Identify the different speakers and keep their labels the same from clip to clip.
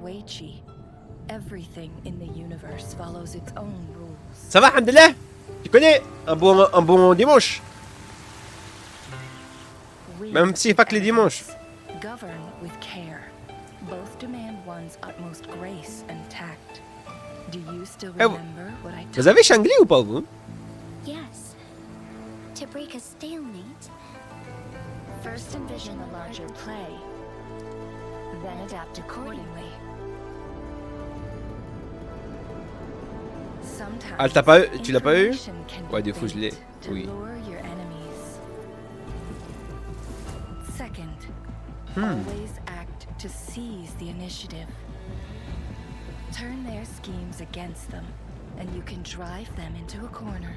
Speaker 1: Weichi. Everything in the universe follows its own rules.
Speaker 2: Ça va, Alhamdoulilah? Tu connais un bon dimanche? Même si pas que les dimanches.
Speaker 1: Govern with care. Both demand one's utmost grace and tact. Do you still remember what I told you?
Speaker 2: Vous avez Shangli ou pas, vous?
Speaker 3: Yes. To break a stalemate.
Speaker 1: First envision the larger play, then adapt accordingly. Sometimes
Speaker 2: Ah, tu l'as pas eu?
Speaker 1: information can be
Speaker 2: Ouais, des fois je l'ai.
Speaker 1: bait to
Speaker 2: Oui.
Speaker 1: lure your enemies. Second, always act to seize the initiative. Turn their schemes against them, and you can drive them into a corner.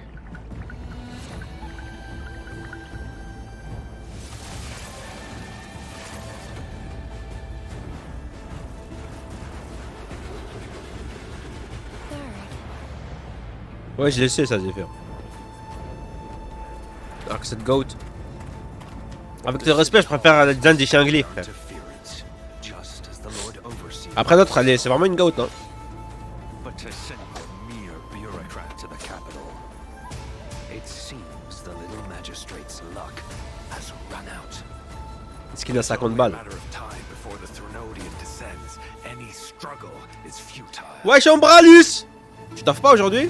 Speaker 3: Third,
Speaker 2: Ouais, je le sais, ça, Zephyr. Alors que cette goat. Avec le respect, je préfère la design des Shangli, frère. Après l'autre, c'est vraiment une goat, hein.
Speaker 4: But to send a mere bureaucrat to the capital, it seems the little magistrate's luck has run out.
Speaker 2: Est-ce qu'il a 50 balles?
Speaker 4: Matter of time before the Threnodian descends. Any struggle is futile.
Speaker 2: Ouais, Chambralus! Tu taffes pas aujourd'hui?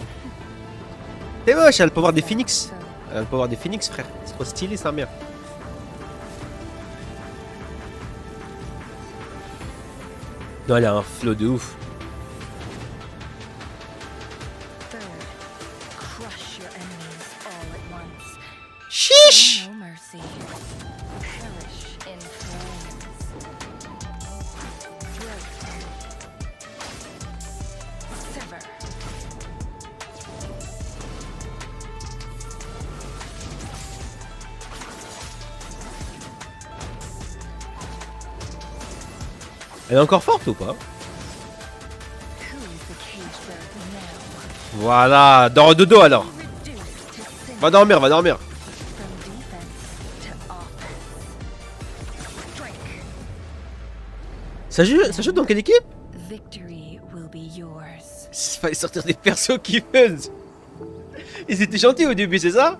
Speaker 2: T'es moche, elle a le pouvoir des phoenix. Elle a le pouvoir des phoenix, frère. C'est trop stylé, sa mère. Non, elle a un flow de ouf.
Speaker 1: Third, crush your enemies all at once.
Speaker 2: Chiche!
Speaker 1: Show no mercy. Perish in flames. Throat. Sever.
Speaker 2: Elle est encore forte ou pas?
Speaker 1: Who is the cage bird now?
Speaker 2: Voilà, dors dodo alors.
Speaker 1: Reduced to sin
Speaker 2: Va dormir, va dormir.
Speaker 1: from defense to offense. Strike.
Speaker 2: Ça joue dans quelle équipe?
Speaker 1: Victory will be yours.
Speaker 2: Il fallait sortir des persos qui faisaient. Ils étaient gentils au début, c'est ça?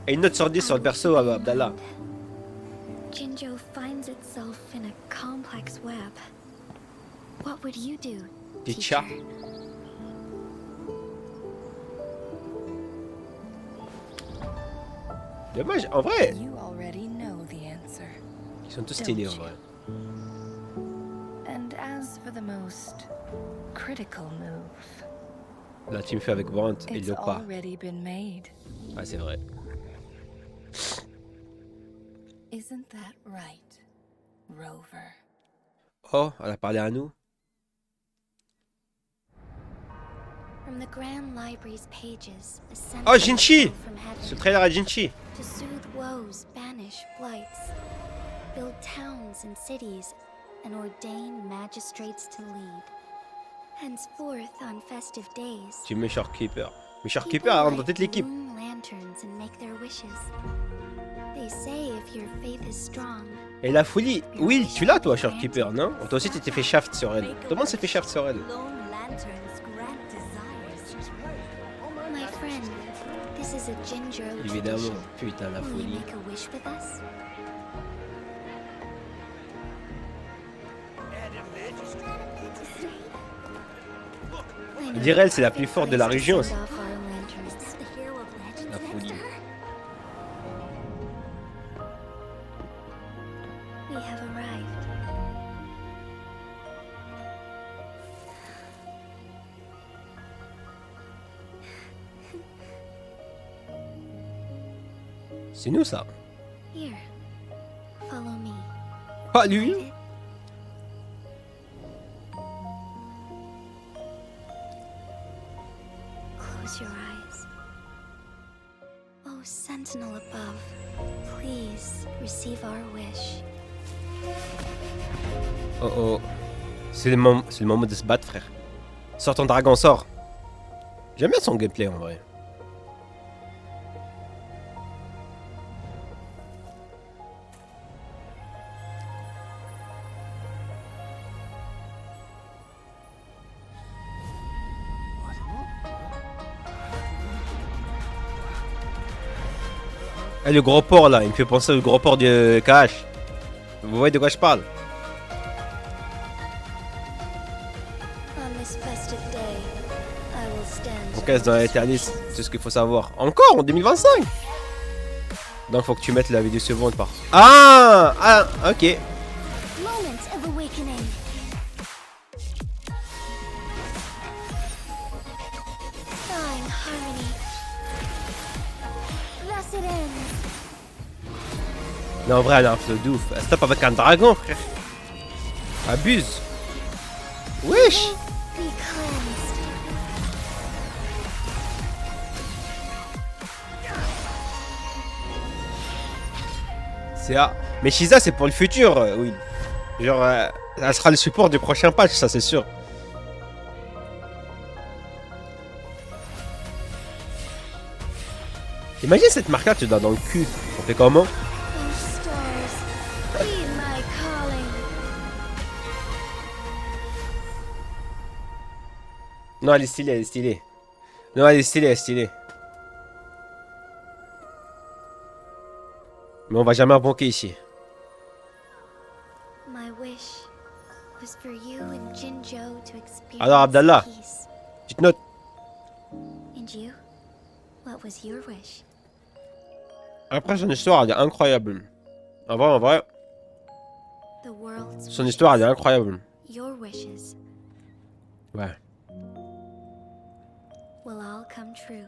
Speaker 2: Et une note sur 10 sur le perso à Abdallah.
Speaker 3: Jinjo finds itself in a complex web. What would you do,
Speaker 2: Teacher. Dommage, en vrai,
Speaker 1: You already know the answer.
Speaker 2: ils sont tous stylés en vrai.
Speaker 1: And as for the most critical move,
Speaker 2: La team fait avec Brandt et
Speaker 1: it's
Speaker 2: Leopa.
Speaker 1: already been made.
Speaker 2: Ah, c'est vrai.
Speaker 1: Isn't that right, Rover?
Speaker 2: Oh, elle a parlé à nous.
Speaker 3: From the Grand Library's pages, a
Speaker 2: Oh, Jinchi!
Speaker 3: from heaven.
Speaker 2: Ce trailer à Jinchi.
Speaker 3: To soothe woes, banish blights, build towns and cities, and ordain magistrates to lead. Henceforth, on festive days,
Speaker 2: Tu mets Shortkeeper. Mais
Speaker 3: people
Speaker 2: Shortkeeper a rentre dans
Speaker 3: light
Speaker 2: toute l'équipe.
Speaker 3: moon lanterns and make their wishes. They say if your faith is strong,
Speaker 2: Et la folie. Will, tu l'as toi, Shortkeeper, non? Toi aussi, tu t'es fait shaft sur elle. Tout le monde s'est fait shaft sur elle.
Speaker 3: my friend, this is a Jinjo
Speaker 2: Évidemment.
Speaker 3: tradition.
Speaker 2: Putain, la
Speaker 3: Will you
Speaker 2: folie.
Speaker 3: make a wish with us?
Speaker 2: Je dirais, elle, c'est la plus forte de la région.
Speaker 3: Send off our lanterns. The hero of legend
Speaker 2: La folie.
Speaker 3: We have arrived.
Speaker 2: C'est nous, ça.
Speaker 3: Here, follow me.
Speaker 2: Ah, lui?
Speaker 3: Light it. Close your eyes. Oh, sentinel above, please receive our wish.
Speaker 2: Oh oh. C'est le moment de se battre, frère. Sors ton dragon, sors. J'aime bien son gameplay en vrai. Ah, le gros porc là, il me fait penser au gros porc de KH. Vous voyez de quoi je parle?
Speaker 3: On this festive day, I will stand.
Speaker 2: On casse dans l'Eternus, c'est ce qu'il faut savoir. Encore en 2025. Donc faut que tu mettes la vidéo suivante par. Ah, ok.
Speaker 3: Moment of awakening. Thine harmony. Thus it ends.
Speaker 2: Non, en vrai, elle a un flow de ouf. Elle se tape avec un dragon, frère. Abuse. Wesh.
Speaker 3: Be cleansed.
Speaker 2: C'est A. Mais Shiza, c'est pour le futur, oui. Genre, elle sera le support du prochain patch, ça c'est sûr. Imagine cette marque-là, tu l'as dans le cul. On fait comment?
Speaker 3: O stars, heed my calling.
Speaker 2: Non, elle est stylée, elle est stylée. Non, elle est stylée, elle est stylée. Mais on va jamais banquer ici.
Speaker 3: My wish was for you and Jinzhou to experience
Speaker 2: Alors, Abdallah.
Speaker 3: peace.
Speaker 2: Petite note.
Speaker 3: And you? What was your wish?
Speaker 2: Après, son histoire, elle est incroyable. En vrai,
Speaker 3: The world's
Speaker 2: son histoire, elle est incroyable.
Speaker 3: your wishes
Speaker 2: Ouais.
Speaker 3: will all come true.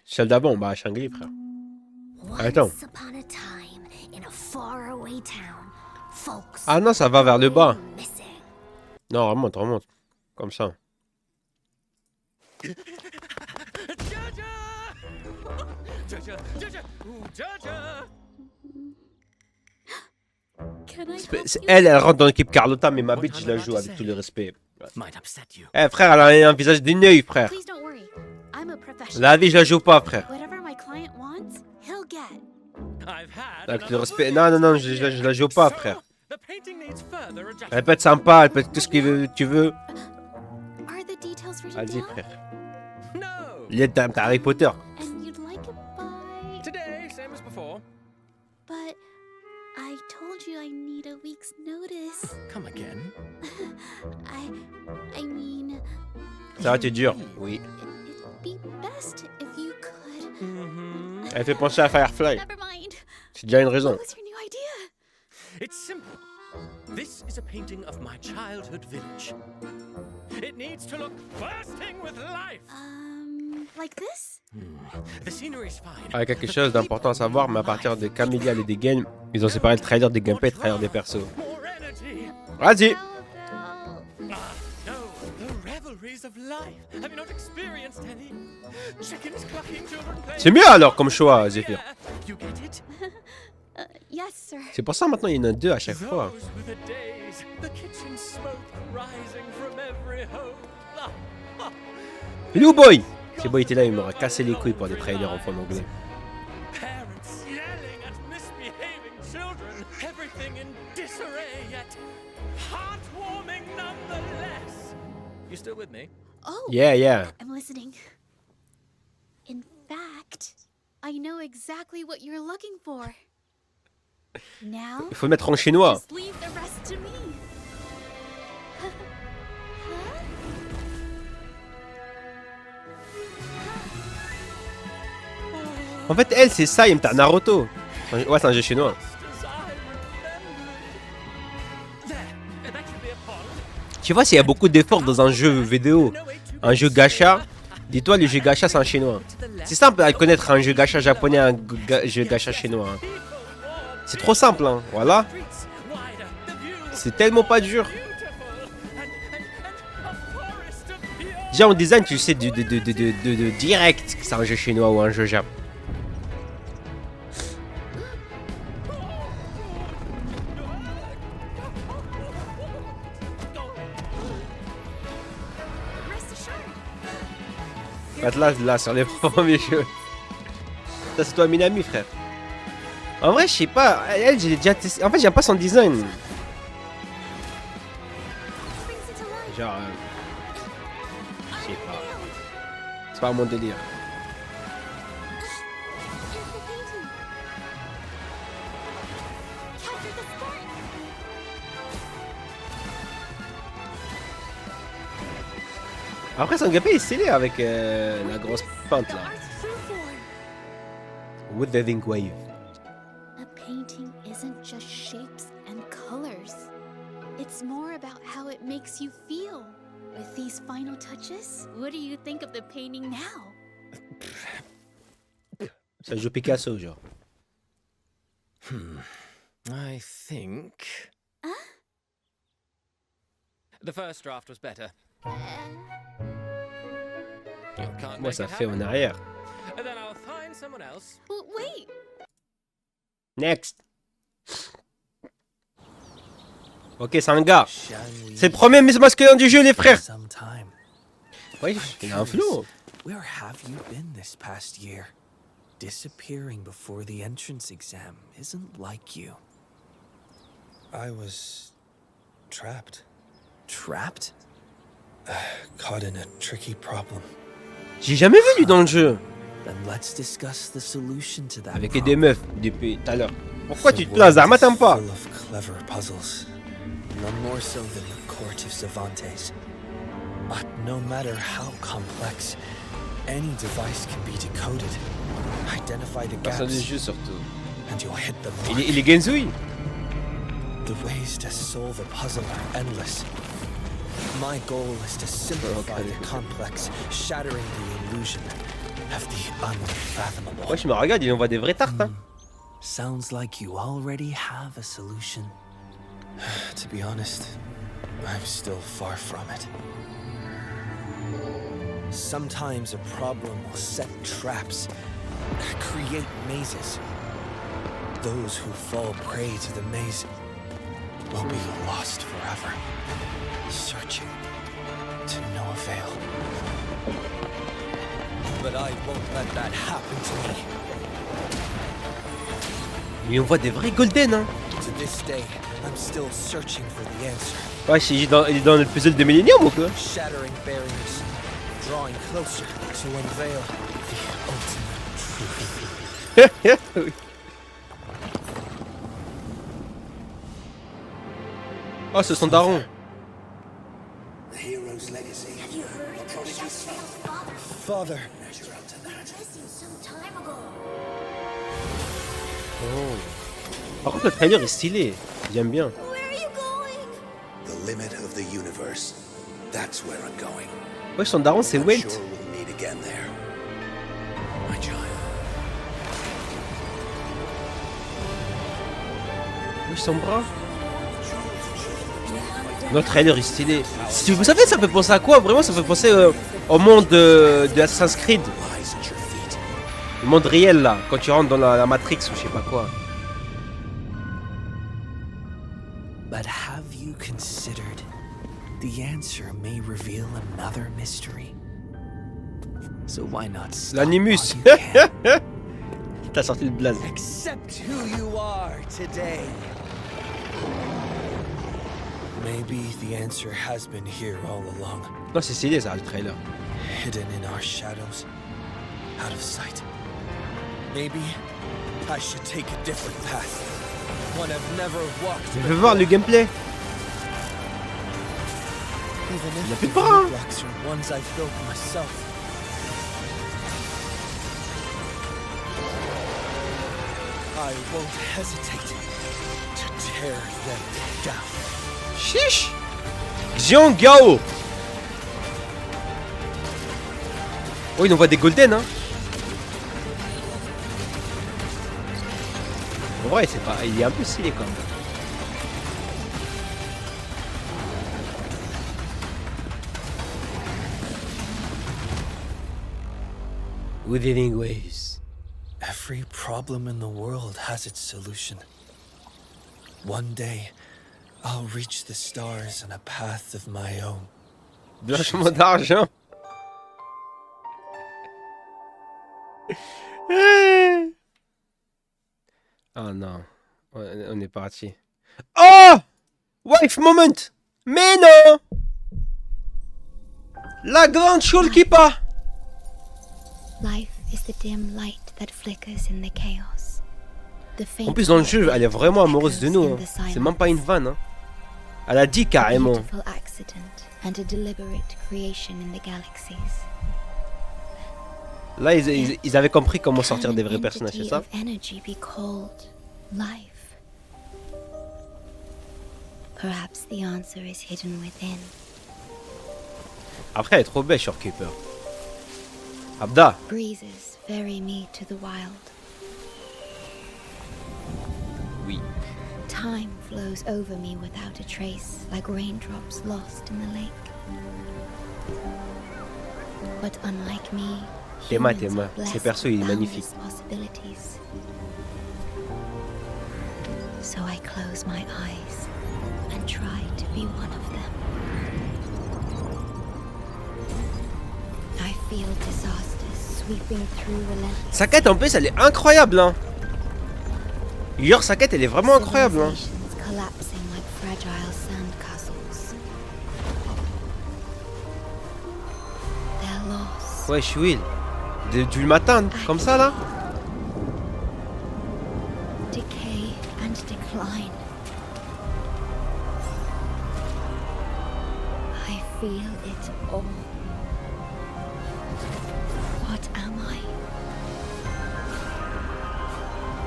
Speaker 2: Celle d'avant, bah, Shangri, frère. Attends.
Speaker 3: Once upon a time, in a faraway town, folks
Speaker 2: Ah non, ça va vers le bas.
Speaker 3: were missing.
Speaker 2: Non, remonte, remonte. Comme ça.
Speaker 3: Can I
Speaker 2: Elle rentre dans l'équipe Carlotta, mais ma bitch, je la joue avec tout le respect.
Speaker 4: Might upset you.
Speaker 2: Eh, frère, elle a un visage d'une œil, frère.
Speaker 5: Please don't worry. I'm a professional.
Speaker 2: La vie, je la joue pas, frère.
Speaker 5: Whatever my client wants, he'll get.
Speaker 4: I've had
Speaker 2: Avec le
Speaker 4: another
Speaker 2: respect.
Speaker 4: voyage.
Speaker 2: Non, non, non, je la joue pas, frère.
Speaker 4: The painting needs further adjustment.
Speaker 2: Elle peut être sympa, elle peut être tout ce que tu veux.
Speaker 5: Are the details written
Speaker 2: Vas-y,
Speaker 5: down?
Speaker 2: frère.
Speaker 4: No.
Speaker 2: Il est t'as Harry Potter.
Speaker 5: And you'd like it by...
Speaker 4: Today, same as before.
Speaker 5: But I told you I need a week's notice.
Speaker 4: Come again.
Speaker 5: I mean,
Speaker 2: Ça va, t'es dur. Oui.
Speaker 5: it'd be best if you could...
Speaker 4: Mm-hmm.
Speaker 2: Elle fait penser à Firefly.
Speaker 5: Never mind.
Speaker 2: C'est déjà une raison.
Speaker 5: What was your new idea?
Speaker 4: It's simple. This is a painting of my childhood village. It needs to look bursting with life.
Speaker 5: Like this?
Speaker 4: The scenery's fine.
Speaker 2: Ah, quelque chose d'important à savoir, mais à partir des Camelial et des games, ils ont séparé le trailer des gameplay et le trailer des persos.
Speaker 4: More energy.
Speaker 2: Vas-y.
Speaker 4: Ah, no, the revelries of life. Have you not experienced any? Chickens clucking, children playing.
Speaker 2: C'est mieux alors comme choix, Zephyr.
Speaker 4: You get it?
Speaker 5: Yes, sir.
Speaker 2: C'est pour ça maintenant il y en a deux à chaque fois.
Speaker 4: Those were the days. The kitchen smoke rising from every home. Ah,
Speaker 2: Hello boy. Si boy était là, il m'aurait cassé les couilles pour des trailers en fond anglais.
Speaker 4: parents yelling at misbehaving children. Everything in disarray, yet heartwarming nonetheless. You still with me?
Speaker 5: Oh,
Speaker 2: Yeah, yeah.
Speaker 5: I'm listening. In fact, I know exactly what you're looking for. Now,
Speaker 2: Il faut le mettre en chinois.
Speaker 5: just leave the rest to me.
Speaker 2: En fait, elle, c'est ça, il me Naruto. Ouais, c'est un jeu chinois.
Speaker 4: As I remembered. There, that should be a pond.
Speaker 2: Tu vois, s'il y a beaucoup d'efforts dans un jeu vidéo, un jeu gacha, dis-toi, le jeu gacha, c'est un chinois. C'est simple à connaître un jeu gacha japonais, un jeu gacha chinois. Hein. C'est trop simple, hein. Voilà.
Speaker 4: Streets wider, the view
Speaker 2: C'est tellement pas dur.
Speaker 4: beautiful, and a forest of pure.
Speaker 2: Déjà, en design, tu sais de direct que c'est un jeu chinois ou un jeu japonais.
Speaker 5: Rest assured.
Speaker 2: Atlas, là, sur les premiers jeux. Ça, c'est toi, Minami, frère. En vrai, je sais pas. Elle, j'ai déjà testé. En fait, j'aime pas son design.
Speaker 5: Brings it to life.
Speaker 2: Genre. Je sais pas. pas mon délire.
Speaker 5: It's the painting. Capture the spark.
Speaker 2: Après, son gameplay est stylé avec la grosse pente
Speaker 5: The
Speaker 2: là.
Speaker 5: art's true form.
Speaker 2: Withering Wave.
Speaker 5: A painting isn't just shapes and colors. It's more about how it makes you feel. With these final touches, what do you think of the painting now?
Speaker 2: Ça joue Picasso, genre.
Speaker 6: I think. The first draft was better. You can't
Speaker 2: Moi,
Speaker 6: make
Speaker 2: ça
Speaker 6: it
Speaker 2: fait en
Speaker 6: happen?
Speaker 2: arrière.
Speaker 6: Then I'll find someone else.
Speaker 5: Wait,
Speaker 2: Next. Ok, c'est un gars.
Speaker 7: Shall we
Speaker 2: C'est le premier masculin du jeu, les frères.
Speaker 7: sometime?
Speaker 2: Oui, il a un flow.
Speaker 7: Where have you been this past year? Disappearing before the entrance exam isn't like you.
Speaker 8: I was trapped,
Speaker 7: Trapped?
Speaker 8: caught in a tricky problem.
Speaker 2: J'ai jamais vu lui dans le jeu.
Speaker 7: Then let's discuss the solution to that
Speaker 2: Avec
Speaker 7: problem.
Speaker 2: des meufs depuis tout à l'heure. Pourquoi
Speaker 8: The
Speaker 2: tu te
Speaker 8: world
Speaker 2: places, Zama,
Speaker 8: is
Speaker 2: t'aimes pas?
Speaker 8: full of clever puzzles, none more so than the court of Cervantes. But no matter how complex, any device can be decoded. Identify the
Speaker 2: Personne du
Speaker 8: gaps,
Speaker 2: jeu surtout.
Speaker 8: and you'll hit the
Speaker 2: Il
Speaker 8: mark.
Speaker 2: est Genzui.
Speaker 8: The ways to solve a puzzle are endless. My goal is to simplify
Speaker 2: Okay.
Speaker 8: the complex, shattering the illusion of the unfathomable.
Speaker 2: Ouais, je me regarde, il envoie des vrais tartes. Hein.
Speaker 7: Sounds like you already have a solution.
Speaker 8: To be honest, I'm still far from it. Sometimes a problem will set traps, create mazes. Those who fall prey to the maze will be lost forever, searching to no avail. But I won't let that happen to me.
Speaker 2: Il envoie des vrais golden. Hein.
Speaker 8: To this day, I'm still searching for the answer.
Speaker 2: Ouais, il est dans le puzzle de Millennium ou quoi?
Speaker 8: Shattering barriers, drawing closer to unveil the ultimate truth.
Speaker 2: Oh, c'est son daron.
Speaker 9: The hero's legacy.
Speaker 3: Have you heard? Shadow's father
Speaker 8: Father,
Speaker 9: Measure up to that.
Speaker 3: missing some time ago.
Speaker 2: Par contre, le trailer est stylé. J'aime bien.
Speaker 3: Where are you going?
Speaker 9: The limit of the universe. That's where I'm going.
Speaker 2: Ouais, son daron, c'est
Speaker 9: I'm
Speaker 2: Welt.
Speaker 9: sure we'll meet again there. My child.
Speaker 2: Oui, son bras. Notre trailer est stylé. Si vous savez, ça fait penser à quoi? Vraiment, ça fait penser au monde de Assassin's Creed.
Speaker 9: Lies at your feet.
Speaker 2: Le monde réel, là. Quand tu rentres dans la Matrix ou je sais pas quoi.
Speaker 7: But have you considered the answer may reveal another mystery? So why not stop
Speaker 2: L'Animus.
Speaker 7: while you can?
Speaker 2: T'as sorti le blaze.
Speaker 8: accept who you are today. Maybe the answer has been here all along,
Speaker 2: Non, c'est stylé, ça, le trailer.
Speaker 8: hidden in our shadows, out of sight. Maybe I should take a different path, one I've never walked
Speaker 2: Je veux voir le gameplay.
Speaker 8: even
Speaker 2: Il a
Speaker 8: if
Speaker 2: plus de
Speaker 8: the
Speaker 2: bras, hein.
Speaker 8: roadblocks are ones I've built myself. I won't hesitate to tear them down.
Speaker 2: Chiche. Xiong Gao. Oh, il envoie des golden, hein. En vrai, c'est pas... il est un peu stylé quand même. Withering Waves.
Speaker 8: Every problem in the world has its solution. One day, I'll reach the stars on a path of my own.
Speaker 2: Blanchiment d'argent. Oh non. On est parti. Oh! Wife moment! Mais non! La grande Shulkipa!
Speaker 3: Life is the dim light that flickers in the chaos. The faint
Speaker 2: En plus, dans le jeu, elle est vraiment amoureuse de nous. Hein. C'est même pas une vanne. Hein. Elle a dit carrément.
Speaker 3: beautiful accident and a deliberate creation in the galaxies.
Speaker 2: Là, ils avaient compris comment sortir des vrais personnages, c'est ça?
Speaker 3: Of energy be called life? Perhaps the answer is hidden within.
Speaker 2: Après, elle est trop belle, Shorekeeper. Abda.
Speaker 3: Breezes ferry me to the wild.
Speaker 2: Oui.
Speaker 3: Time flows over me without a trace, like raindrops lost in the lake. But unlike me,
Speaker 2: Théma,
Speaker 3: humans are
Speaker 2: ces
Speaker 3: blessed
Speaker 2: persos,
Speaker 3: with
Speaker 2: il est magnifique.
Speaker 3: boundless possibilities. So I close my eyes and try to be one of them. I feel disasters sweeping through relentless.
Speaker 2: Sa quête en plus, elle est incroyable. Hein. Genre, sa quête, elle est vraiment incroyable. Hein.
Speaker 3: Civilizations collapsing like fragile sandcastles. They're lost.
Speaker 2: Ouais, je suis Will. Du matin, comme ça là.
Speaker 3: Decay and decline. I feel it all. What am I?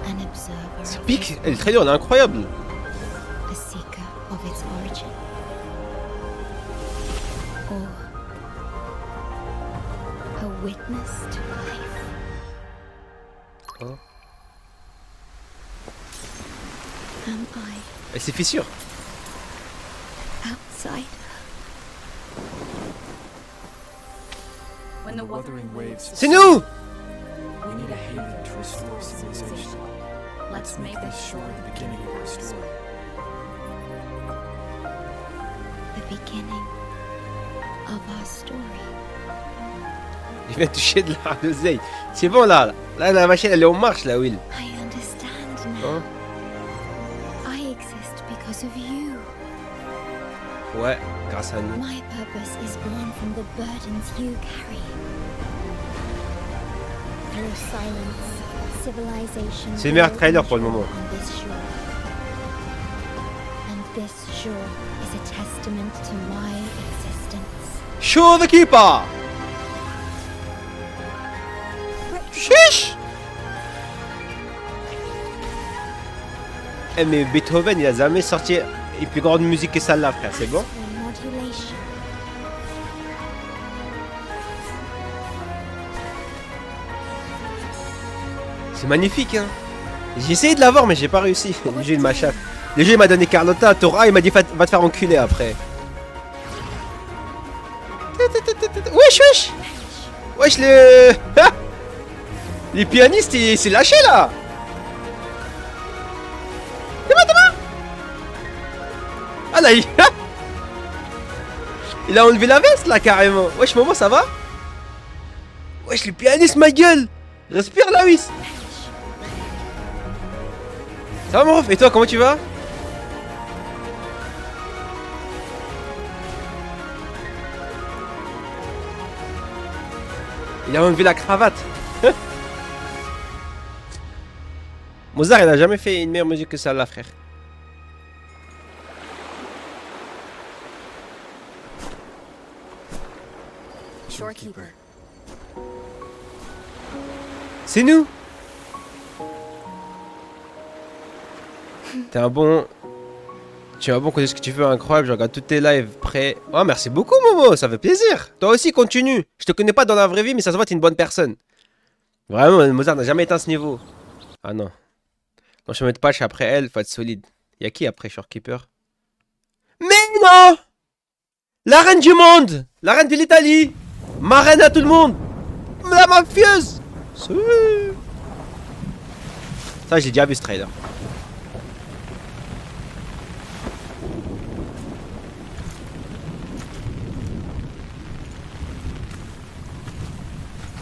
Speaker 3: An observer.
Speaker 2: Ce
Speaker 3: of
Speaker 2: pic,
Speaker 3: its
Speaker 2: elle est très dure, elle est incroyable.
Speaker 3: a seeker of its origin. Or a witness to life.
Speaker 2: Oh.
Speaker 3: Am I
Speaker 2: Elle s'est fissure.
Speaker 3: outside?
Speaker 1: When the wuthering waves
Speaker 2: C'est nous!
Speaker 1: we need a haven to restore civilization. Let's make this shore the beginning of our story.
Speaker 3: The beginning of our story.
Speaker 2: Il vient toucher de l'oseille. C'est bon là. Là, la machine, elle est en marche là, Will.
Speaker 3: I understand now.
Speaker 2: Hein?
Speaker 3: I exist because of you.
Speaker 2: Ouais, grâce à nous.
Speaker 3: My purpose is born from the burdens you carry. Through silence, civilization.
Speaker 2: C'est le meilleur
Speaker 3: will
Speaker 2: trailer pour le
Speaker 3: endure
Speaker 2: moment.
Speaker 3: on this shore. And this shore is a testament to my existence.
Speaker 2: Show the keeper! Chiche! Eh mais Beethoven, il a jamais sorti une plus grande musique que celle-là, frère, c'est bon?
Speaker 3: Astral modulation.
Speaker 2: C'est magnifique, hein? J'ai essayé de l'avoir, mais j'ai pas réussi. Le jeu, il m'a chaffé. Le jeu, il m'a donné Carlotta, Torah, il m'a dit va te faire enculer après. Wesh, wesh! Wesh, les pianistes, il s'est lâché là! Ah là, il a enlevé la veste là carrément. Wesh, Momo, ça va? Wesh, les pianistes, ma gueule! Respire là, Whis! Ça va, mon ref? Et toi, comment tu vas? Il a enlevé la cravate. Mozart, il a jamais fait une meilleure musique que ça là, frère.
Speaker 1: Shorekeeper.
Speaker 2: C'est nous. T'es un bon... Tu es un bon côté ce que tu fais, incroyable, je regarde tous tes lives prêts. Oh, merci beaucoup, Momo, ça fait plaisir. Toi aussi, continue. Je te connais pas dans la vraie vie, mais ça se voit, t'es une bonne personne. Vraiment, Mozart n'a jamais été à ce niveau. Ah non. Non, je vais mettre patch après elle, faut être solide. Y'a qui après Shorekeeper? Mais non! La reine du monde! La reine de l'Italie! Ma reine à tout le monde! La mafieuse! Ça, j'ai déjà vu ce trailer.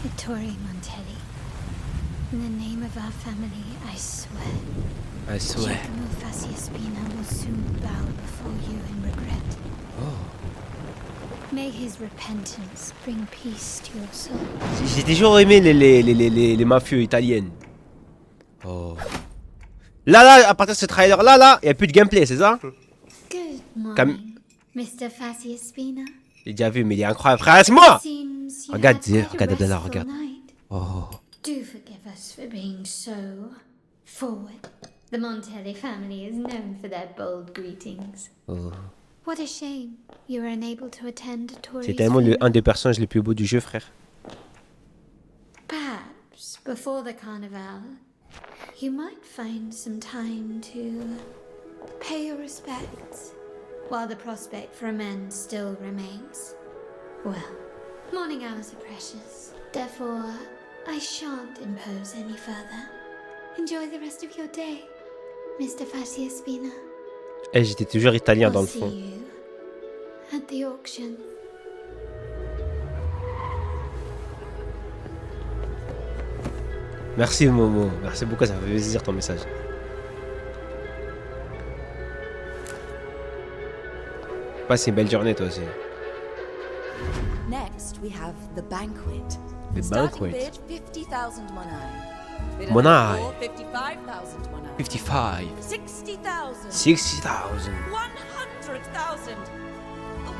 Speaker 3: Vittorio Montelli. In the name of our family, I swear.
Speaker 2: I swear.
Speaker 3: Giacomo Faciaspina will soon bow before you in regret. May his repentance bring peace to your soul.
Speaker 2: J'ai toujours aimé les mafieux italiennes. Oh. Là, à partir de ce trailer, là, il n'y a plus de gameplay, c'est ça?
Speaker 3: Good morning, Mr. Faciaspina.
Speaker 2: J'ai déjà vu, mais il est incroyable. Frère, c'est moi!
Speaker 3: Seems you
Speaker 2: Regarde,
Speaker 3: had quite a
Speaker 2: regarde Abdallah,
Speaker 3: restful
Speaker 2: regarde.
Speaker 3: night.
Speaker 2: Oh.
Speaker 3: Do forgive us for being so forward. The Montelli family is known for their bold greetings.
Speaker 2: Oh.
Speaker 3: What a shame you were unable to attend Tori's
Speaker 2: C'est tellement
Speaker 3: funeral.
Speaker 2: un des personnages les plus beaux du jeu, frère.
Speaker 3: Perhaps before the carnival, you might find some time to pay your respects while the prospect for amends still remains. Well, morning hours are precious. Therefore, I shan't impose any further. Enjoy the rest of your day, Mr. Faciaspina.
Speaker 2: Eh, j'étais toujours italien dans
Speaker 3: I'll
Speaker 2: le
Speaker 3: see
Speaker 2: fond.
Speaker 3: you at the auction.
Speaker 2: Merci Momo, merci beaucoup, ça fait plaisir ton message. Passe une belle journée toi aussi.
Speaker 10: Next, we have the banquet.
Speaker 2: The
Speaker 10: Starting
Speaker 2: banquet.
Speaker 10: bid 50,000 monai. Bid
Speaker 2: Monai.
Speaker 10: another 55,000 monai.
Speaker 2: 55.
Speaker 10: 60,000.
Speaker 2: 60,000.
Speaker 10: 100,000.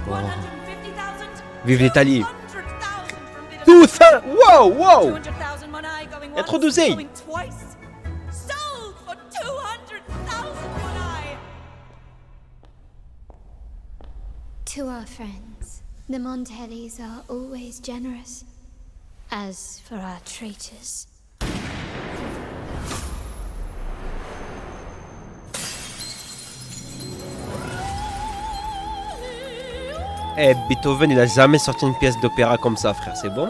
Speaker 2: Wow.
Speaker 10: 150,000.
Speaker 2: Vive l'Italie.
Speaker 10: 200,000 from bid
Speaker 2: Tout ça. Wow, wow.
Speaker 10: 200,000 monai going
Speaker 2: Il y a trop
Speaker 10: once,
Speaker 2: d'oseille.
Speaker 10: going twice. Sold for 200,000 monai.
Speaker 3: To our friends, the Montellis are always generous. As for our traitors,
Speaker 2: Eh, Beethoven, il a jamais sorti une pièce d'opéra comme ça, frère, c'est bon?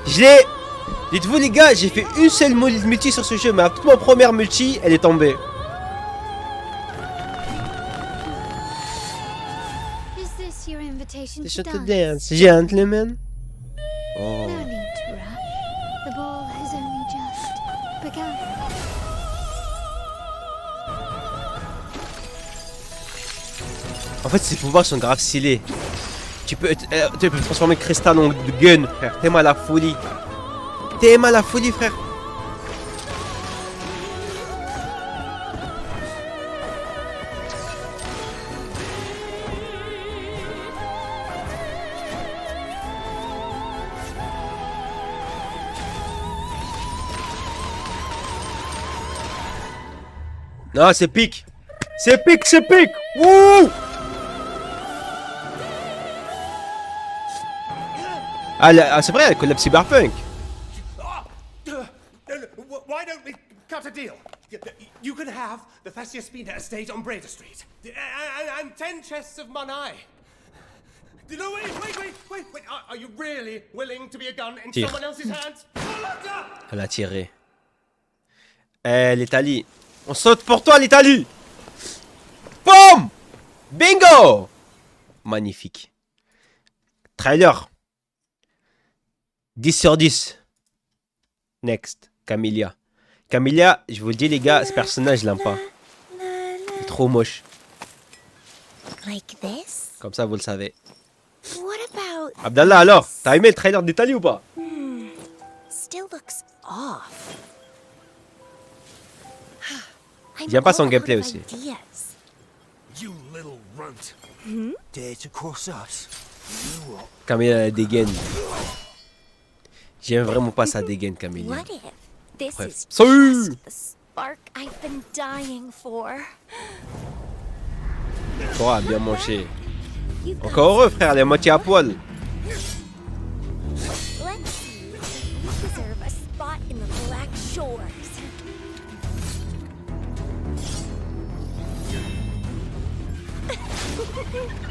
Speaker 2: Je l'ai. Dites-vous les gars, j'ai fait une seule multi sur ce jeu, mais à toute ma première multi, elle est tombée.
Speaker 3: is this your invitation
Speaker 2: C'est
Speaker 3: to
Speaker 2: to
Speaker 3: dance?
Speaker 2: dance, gentlemen. Oh.
Speaker 3: No need to rush. The ball has only just begun.
Speaker 2: En fait, ces pouvoirs sont grave stylés. Tu peux transformer Crystal en gun, frère. T'aimes à la folie. T'aimes à la folie, frère. Non, c'est pique. C'est pique, c'est pique. Wouh! Ah, c'est vrai, elle collab Cyberpunk.
Speaker 11: Why don't we cut a deal? You can have the Faciaspina estate on Breda Street. And 10 chests of money. No, wait. Are you really willing to be a gun in
Speaker 2: Tire.
Speaker 11: someone else's hands?
Speaker 2: Elle a tiré. Eh, l'Italie. On saute pour toi, l'Italie. Boum! Bingo! Magnifique. Trailer. 10 sur 10. Next. Camilla. Camilla, je vous le dis les gars, ce personnage, je l'aime pas. Il est trop moche.
Speaker 3: Like this?
Speaker 2: Comme ça, vous le savez.
Speaker 3: What about
Speaker 2: Abdallah, alors, t'as aimé le trailer d'Italie ou pas?
Speaker 3: still looks off?
Speaker 2: J'aime pas son gameplay aussi.
Speaker 9: You little runt. Dare to cross us? You are
Speaker 2: Camilla, elle dégaine. J'aime vraiment pas sa dégaine, Camilla.
Speaker 3: What if this
Speaker 2: Bref.
Speaker 3: is
Speaker 2: Salut!
Speaker 3: just the spark I've been dying for?
Speaker 2: Toi, bien mangé.
Speaker 3: You've got
Speaker 2: Encore heureux, frère, les moitiés à poil.
Speaker 3: Let's see. You deserve a spot in the Black Shores.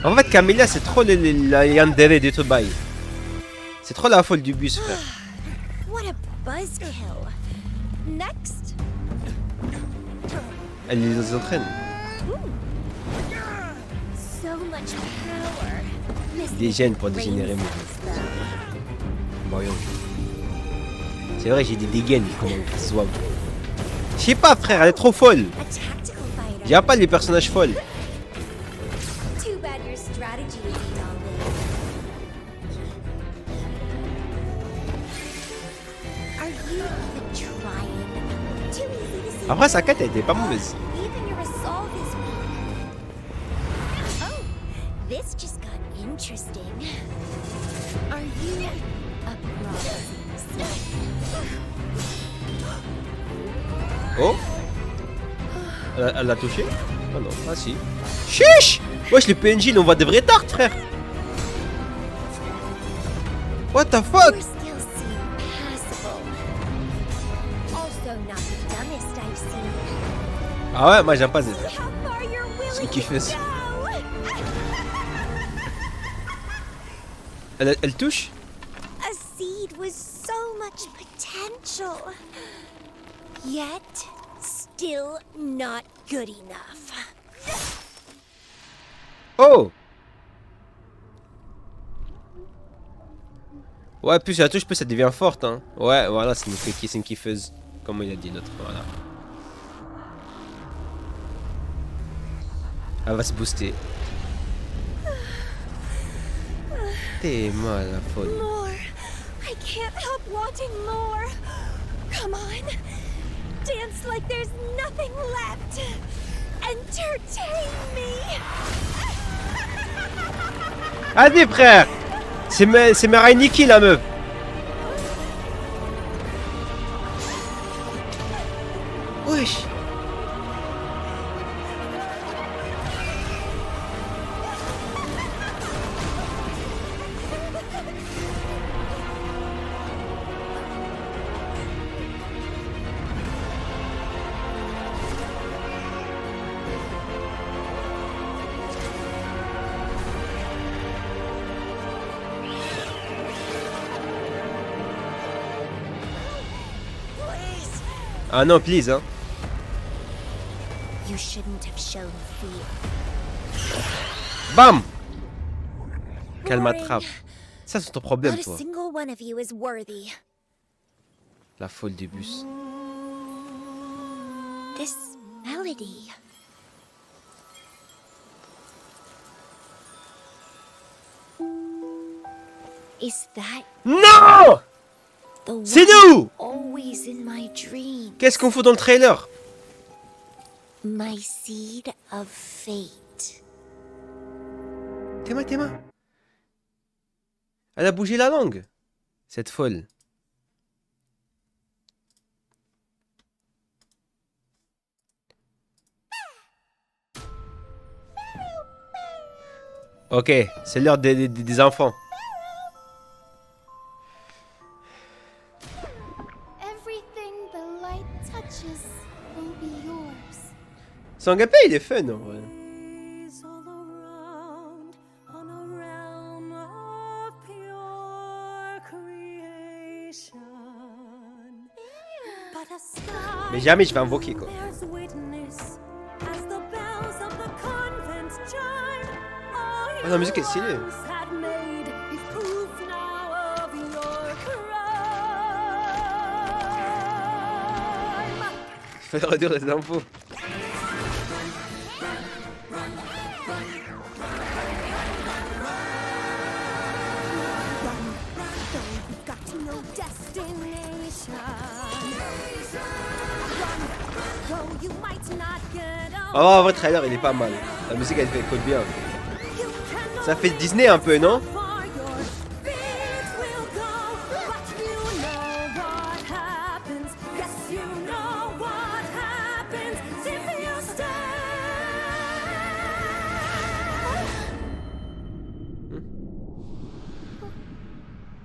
Speaker 2: En fait, Camilla, c'est trop la yandere de tout bail. C'est trop la folle du bus, frère.
Speaker 5: What a buzzkill. Next.
Speaker 2: Elle les entraîne.
Speaker 5: So much power.
Speaker 2: Des gènes pour dégénérer mon jeu. Voyons. C'est vrai, j'ai des dégaines, comment ça se voit. Je sais pas, frère, elle est trop folle. J'aime pas les personnages folles.
Speaker 5: Too bad your strategy isn't all there. Are you even trying? Too easy to see.
Speaker 2: Après, sa quête, elle était pas mauvaise.
Speaker 5: Even your resolve is weak. Oh, this just got interesting. Are you a proxy?
Speaker 2: Oh, elle l'a touché? Oh non, ah si. Chiche! Wesh, les PNJ, ils envoient des vraies tartes, frère. What the fuck?
Speaker 5: Your skills seem passable. Also not the dumbest I've seen.
Speaker 2: Ah ouais, moi j'aime pas Z.
Speaker 5: How far you're
Speaker 2: C'est
Speaker 5: willing
Speaker 2: qui
Speaker 5: to
Speaker 2: fait ça.
Speaker 5: go.
Speaker 2: Elle touche?
Speaker 5: A seed with so much potential. Yet, still not good enough.
Speaker 2: Oh! Ouais, plus elle touche, plus ça devient forte, hein. Ouais, voilà, c'est une kiffeuse. Comme il a dit l'autre, voilà. Elle va se booster. T'es mal, la folle.
Speaker 5: More. I can't help wanting more. Come on. Dance like there's nothing left. Entertain me.
Speaker 2: Allez, frère! C'est Mirai Nikki, la meuf! Wesh! Ah non, please, hein.
Speaker 5: You shouldn't have shown fear.
Speaker 2: Bam! Qu'elle m'attrape. Ça, c'est ton problème,
Speaker 5: Not a
Speaker 2: toi.
Speaker 5: single one of you is worthy.
Speaker 2: La folle du bus.
Speaker 5: This melody. Is that
Speaker 2: Non!
Speaker 5: the one
Speaker 2: C'est nous!
Speaker 5: always in my dream?
Speaker 2: Qu'est-ce qu'on fout dans le trailer?
Speaker 5: My seed of fate.
Speaker 2: Tes mains. Elle a bougé la langue. Cette folle. Ok, c'est l'heure des enfants.
Speaker 5: Everything the light touches will be yours.
Speaker 2: Son gameplay, il est fun, en vrai. Mais jamais je vais invoquer, quoi. Oh, la musique est stylée. Il fallait redire les infos. Oh, en vrai, trailer, il est pas mal. La musique, elle fait cool bien. Ça fait Disney un peu, non?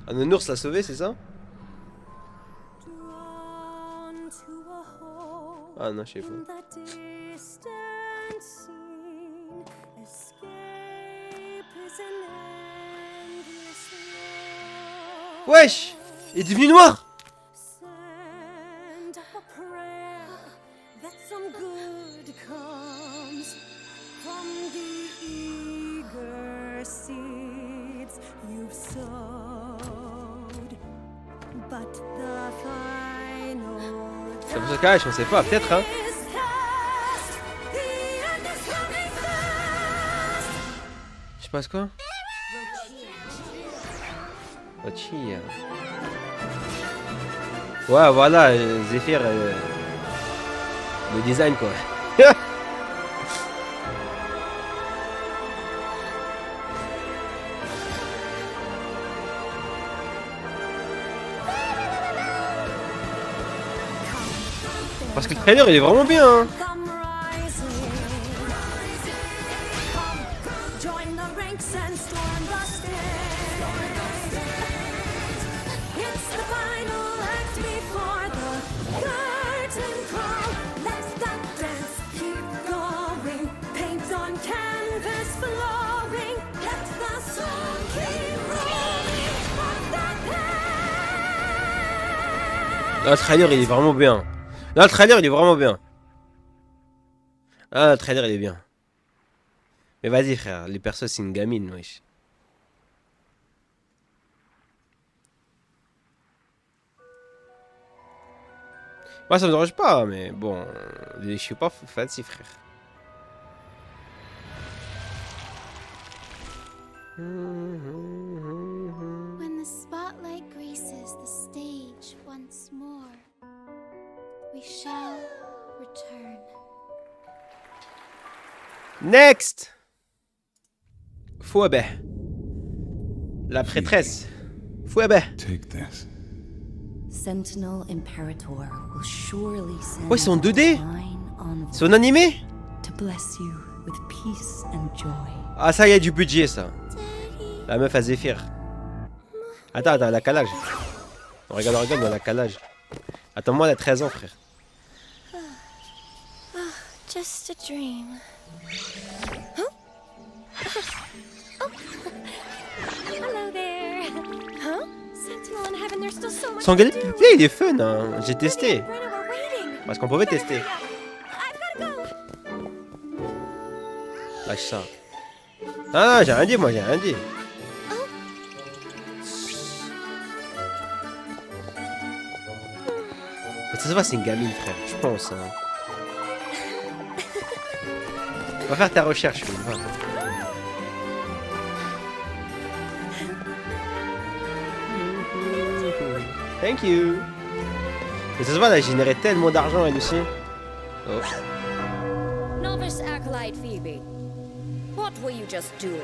Speaker 2: Un ours l'a sauvé, c'est ça? Ah non, je sais pas. Wesh, il est devenu noir.
Speaker 10: Send up a prayer that some good comes from the eager seeds you've sowed. But the final
Speaker 2: Ça me cache, on sait pas, peut-être hein.
Speaker 10: is cast. The end is coming fast.
Speaker 2: Je sais pas ce quoi. Rochia. Ouais, voilà, Zephyr. Le design quoi. Parce que le trailer il est vraiment bien hein.
Speaker 10: Come rising. Come, join the ranks and storm the stage. It's the final act before the curtain call. Let that dance keep going. Paint on canvas flowing. Let the song keep rolling. Let that
Speaker 2: Là, le trailer il est vraiment bien. Là, le trailer il est vraiment bien. Ah, le trailer il est bien. Mais vas-y frère, les persos c'est une gamine, wesh. Moi ça me dérange pas, mais bon, je suis pas fancy frère.
Speaker 5: When the spotlight graces the stage once more, we shall return.
Speaker 2: Next! Fouabeh. La prêtresse. Fouabeh.
Speaker 12: Take this.
Speaker 1: Sentinel Imperator will surely send
Speaker 2: Ouais, c'est en 2D.
Speaker 1: divine envoy
Speaker 2: C'est en animé?
Speaker 1: to bless you with peace and joy.
Speaker 2: Ah ça y a du budget ça. La meuf à Zephyr. Attends, elle a quel âge? Regarde, mais elle a quel âge? Attends, moi elle a 13 ans frère.
Speaker 5: Just a dream. Hello there. Huh? Sentinel in heaven, there's still so much
Speaker 2: Son
Speaker 5: to
Speaker 2: gameplay
Speaker 5: do.
Speaker 2: il est fun hein. J'ai testé.
Speaker 5: Brenna, we're waiting.
Speaker 2: Parce qu'on pouvait tester.
Speaker 5: I've gotta go.
Speaker 2: Lâche ça. Ah non, j'ai rien dit moi, j'ai rien dit. Mais ça se voit, c'est une gamine frère, je pense. Hein. Va faire ta recherche, va. Thank you. Mais ça se voit, elle a généré tellement d'argent elle aussi. Oh.
Speaker 13: Novice Acolyte Phoebe, what were you just doing?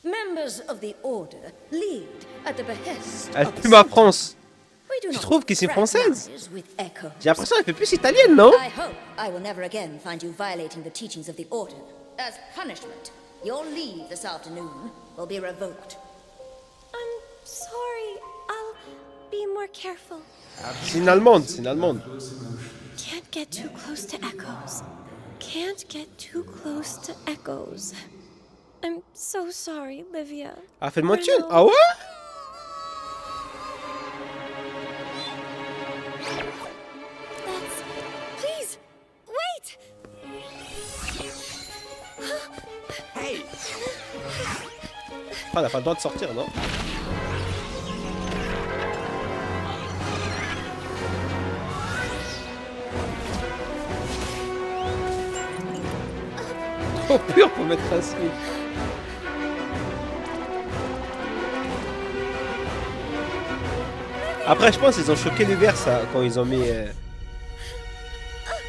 Speaker 13: Members of the Order lead at the behest
Speaker 2: Elle
Speaker 13: of the
Speaker 2: fume à France.
Speaker 13: We do
Speaker 2: Tu
Speaker 13: not
Speaker 2: trouves que c'est française?
Speaker 13: fraternize with echo.
Speaker 2: J'ai l'impression qu'elle fait plus italienne, non?
Speaker 13: I hope I will never again find you violating the teachings of the Order. As punishment, your leave this afternoon will be revoked.
Speaker 5: I'm sorry. I'll be more careful.
Speaker 2: C'est une allemande, c'est une allemande.
Speaker 5: Can't get too close to echoes. Can't get too close to echoes. I'm so sorry, Livia.
Speaker 2: Ah, fais-moi thune. Ah ouais?
Speaker 5: That's... Please, wait!
Speaker 9: Hey!
Speaker 2: Ah, elle a pas le droit de sortir, non? Trop pur pour mettre un slip. Après, je pense qu'ils ont choqué l'hiver, ça, quand ils ont mis...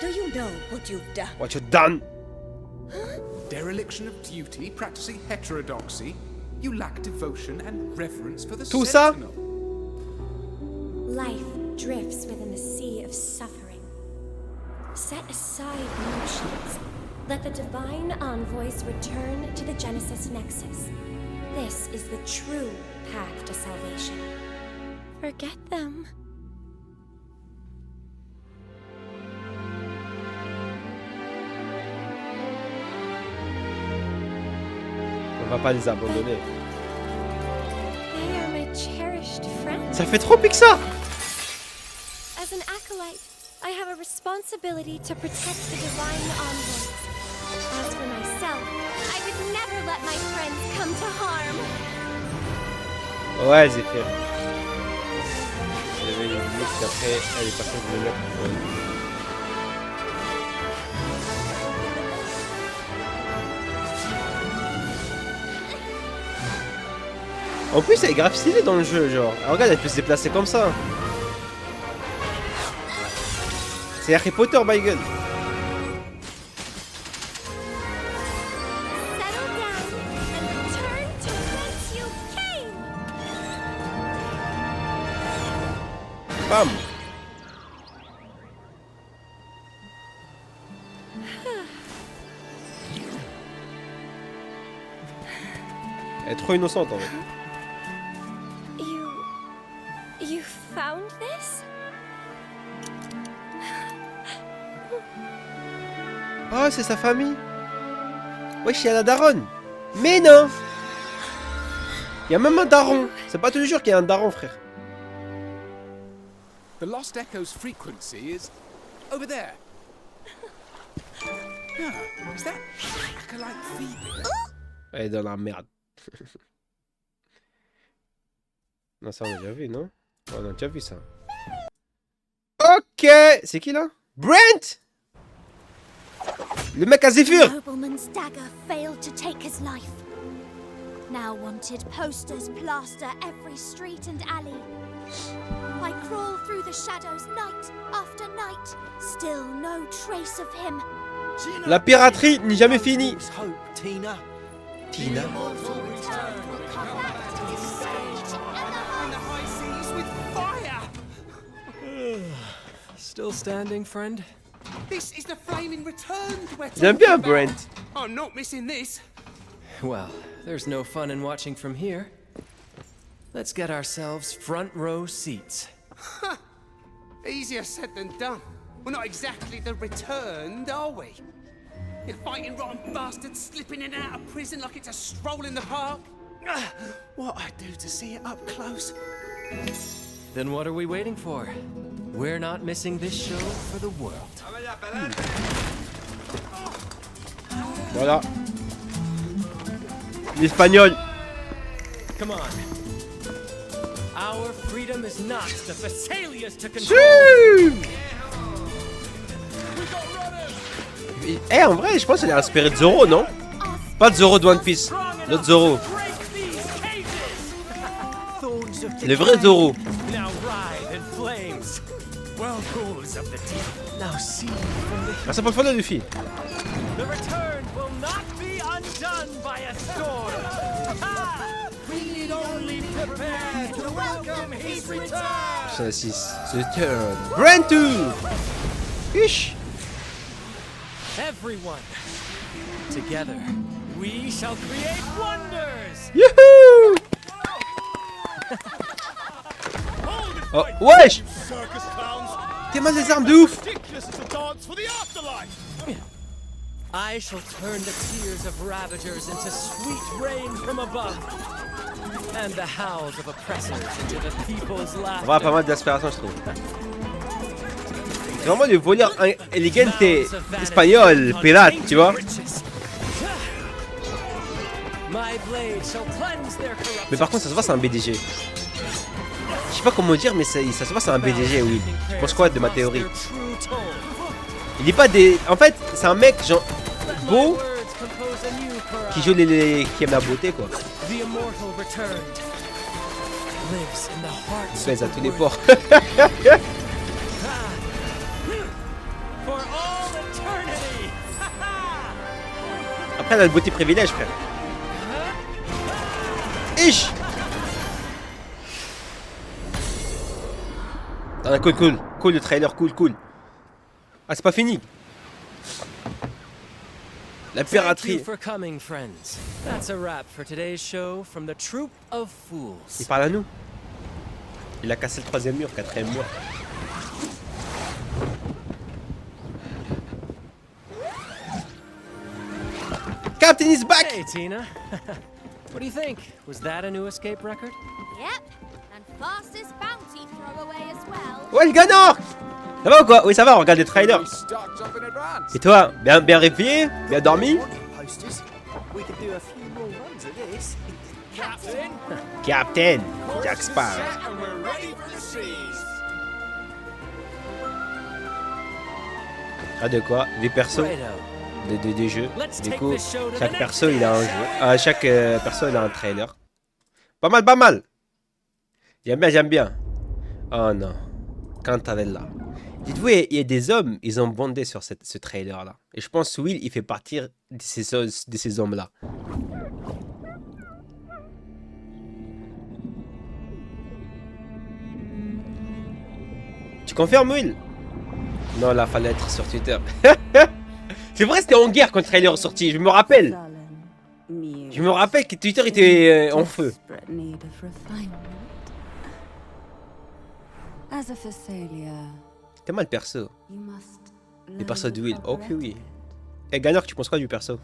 Speaker 13: Do you know what you've done?
Speaker 2: What you done?
Speaker 14: Dereliction of duty, practicing heterodoxy. You lack devotion and reverence for the
Speaker 2: Tout ça?
Speaker 14: Sentinel.
Speaker 5: Life drifts within the sea of suffering. Set aside emotions. Let the divine envoys return to the Genesis Nexus. This is the true path to salvation. Forget them.
Speaker 2: On va pas les abandonner.
Speaker 5: They
Speaker 10: cherished friend.
Speaker 2: Ça fait trop Pixar.
Speaker 10: As an acolyte, I have a responsibility to protect the divine envoys. As for myself, I would never let my friends come to harm.
Speaker 2: Ouais, Zephyr. J'avais une limite qu'après, elle est passée de le mettre. En plus, elle est grave stylée dans le jeu, genre. Ah, regarde, elle peut se déplacer comme ça. C'est Harry Potter, my god.
Speaker 10: Settle down and return to whence you came.
Speaker 2: Bam. Elle est trop innocente en fait.
Speaker 10: You found this?
Speaker 2: Oh, c'est sa famille. Wesh, il y a la daronne. Mais non. Il y a même un daron. C'est pas tous les jours qu'il y a un daron, frère.
Speaker 14: The Lost Echo's frequency is over there. Yeah, is that acolyte Phoebe?
Speaker 2: Elle est dans la merde. Non, ça on a déjà vu, non? On a déjà vu ça. Ok. C'est qui là? Brent! Le mec à Zephyr!
Speaker 5: Nobleman's dagger failed to take his life. Now wanted posters plaster every street and alley. I crawl through the shadows night after night. Still no trace of him.
Speaker 2: La piraterie n'est jamais finie.
Speaker 8: Tina.
Speaker 2: Tina.
Speaker 6: Still standing, friend?
Speaker 11: This is the flaming returned we're
Speaker 2: J'aime
Speaker 11: talking
Speaker 2: bien
Speaker 11: about.
Speaker 2: Brent.
Speaker 11: I'm not missing this.
Speaker 6: Well, there's no fun in watching from here. Let's get ourselves front row seats.
Speaker 11: Easier said than done. We're not exactly the returned, are we? You're fighting rotten bastards slipping in and out of prison like it's a stroll in the park. What I do to see it up close.
Speaker 6: Then what are we waiting for? We're not missing this show for the world.
Speaker 2: Voilà. L'espagnol.
Speaker 6: Come on. Our freedom is not the Thessalia's to control.
Speaker 2: Eh, en vrai, je pense qu'elle est inspirée de Zoro, non? Pas de Zoro de One Piece. L'autre Zoro. Le vrai Zoro.
Speaker 6: Now ride in flames. Whirlpools of the deep. Now see from the
Speaker 2: Ah, ça peut le faire, Luffy.
Speaker 6: The return will not be undone by a storm. We need only prepare to welcome his return.
Speaker 2: Ça, 6. C'est turn. Brand 2. Ish.
Speaker 6: Everyone, together, we shall create wonders.
Speaker 2: Youhou. Oh, wesh. T'es mal des armes de ouf.
Speaker 6: I shall turn the tears of ravagers into sweet rain from above, and the howls of oppressors into the people's
Speaker 2: On
Speaker 6: laughter.
Speaker 2: va pas mal d'inspiration, je trouve. C'est vraiment le voleur elegante espagnol, pirate, tu vois.
Speaker 6: My blade shall cleanse their corruption.
Speaker 2: Mais par contre, ça se voit, c'est un BDG. Je sais pas comment dire, mais ça se voit, c'est un BDG, oui. Tu penses quoi de ma théorie? Il est pas des... En fait, c'est un mec, genre, beau, qui joue qui aime la beauté, quoi. Il pèse à tous les ports. Après, elle a le beauté privilège, frère. Ish. Ah, cool, cool le trailer, cool. Ah, c'est pas fini. La piraterie. Il parle à nous. Il a cassé le 3e mur, 4e mur. Captain is back!
Speaker 6: Hey, Tina. What do you think? Was that a new escape record?
Speaker 5: Yep, and fastest bounty throwaway as well.
Speaker 2: Ouais, le Ganor! Ça va ou quoi? Oui, ça va, on regarde les trailers. Et toi, bien réveillé? Bien dormi?
Speaker 9: Posters. We could do a few more runs of this.
Speaker 6: Captain,
Speaker 2: Captain Jack Sparrow.
Speaker 6: set and we're ready for the seas.
Speaker 2: Ah, de quoi? Des persos? Des jeux. Du coup, chaque perso il a un jeu. Chaque perso il a un trailer. Pas mal, pas mal. J'aime bien. Oh non. Cantarella. Dites-vous, il y a des hommes, ils ont bondé sur ce trailer là. Et je pense Will, il fait partie de ces hommes là. Tu confirmes, Will? Non, là, fallait être sur Twitter. C'est vrai, c'était en guerre quand le trailer est sorti, je me rappelle. Je me rappelle que Twitter était en feu. T'es mal perso. Les persos de Will. Ok, oui. Eh, Ganor, tu penses quoi du perso?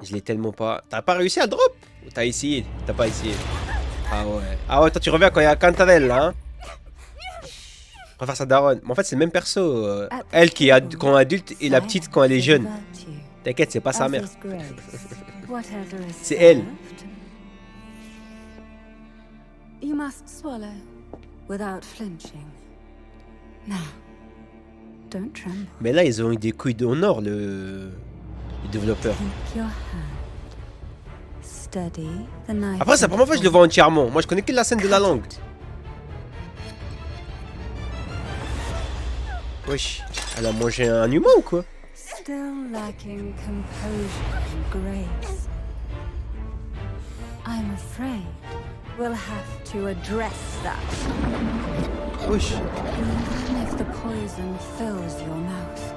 Speaker 2: Je l'ai tellement pas. T'as pas réussi à drop? Ou t'as essayé? T'as pas essayé. Ah ouais. Ah ouais, toi tu reviens quand il y a Cantarella, hein? On va faire sa daronne. Mais en fait, c'est le même perso. Elle qui est quand adulte et la petite quand elle est jeune. T'inquiète, c'est pas sa mère. C'est elle.
Speaker 10: You must swallow without flinching. Now, don't tremble.
Speaker 2: Mais là, ils ont eu des couilles d'honneur, les développeurs.
Speaker 10: Take your hand. Steady the knife.
Speaker 2: Après, c'est la première fois que je le vois entièrement. Moi, je connais que la scène de la langue. Wesh, elle a mangé un humain ou quoi?
Speaker 10: Still lacking composure and grace. I'm afraid we'll have to address that.
Speaker 2: Wesh.
Speaker 10: Even if the poison fills your mouth,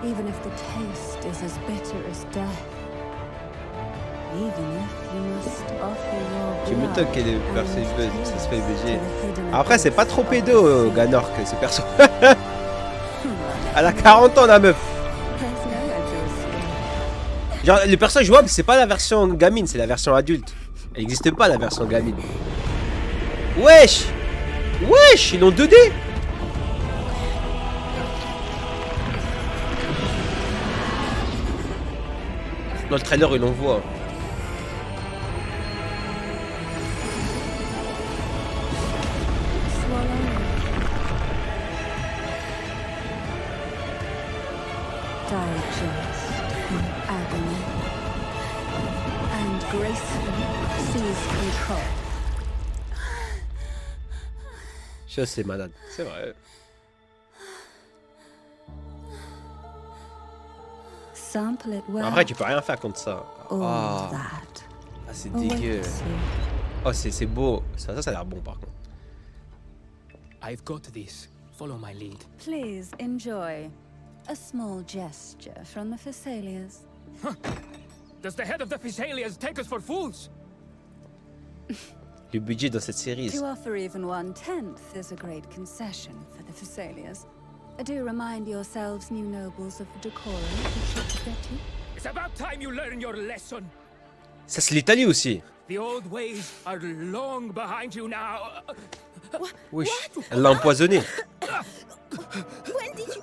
Speaker 10: even if the taste is as bitter as death, even if you must offer your
Speaker 2: Tu m'étonnes qu'elle est
Speaker 10: blood
Speaker 2: percée, ça se fait BG.
Speaker 10: to the hidden
Speaker 2: Après, c'est pas trop pédo, Ganor, que ce perso. Elle a 40 ans, la meuf.
Speaker 10: There's no urgency.
Speaker 2: Genre, le perso jouable, c'est pas la version gamine, c'est la version adulte. Elle n'existe pas, la version gamine. Wesh! Wesh! Ils l'ont 2D! Dans le trailer, ils l'envoient.
Speaker 10: Digest in agony and gracefully seize control.
Speaker 2: Je sais, malade. C'est vrai.
Speaker 10: Sample it well.
Speaker 2: Après, tu peux rien faire contre ça.
Speaker 10: All
Speaker 2: Ah,
Speaker 10: that
Speaker 2: c'est
Speaker 10: awaits
Speaker 2: dégueu.
Speaker 10: you.
Speaker 2: Oh, c'est beau. Ça a l'air bon, par contre.
Speaker 6: I've got this. Follow my lead.
Speaker 10: Please enjoy a small gesture from the Thessalias.
Speaker 6: Does the head of the Thessalians take us for fools?
Speaker 2: Le budget dans cette série.
Speaker 10: To offer even 1/10 is a great concession for the Thessalias. Do remind yourselves, new nobles, of the decorum that should get you.
Speaker 6: It's about time you learn your lesson.
Speaker 2: Ça, c'est l'Italie aussi.
Speaker 6: The old ways are long behind you now.
Speaker 2: Wesh. Elle l'a empoisonné.
Speaker 10: When did you...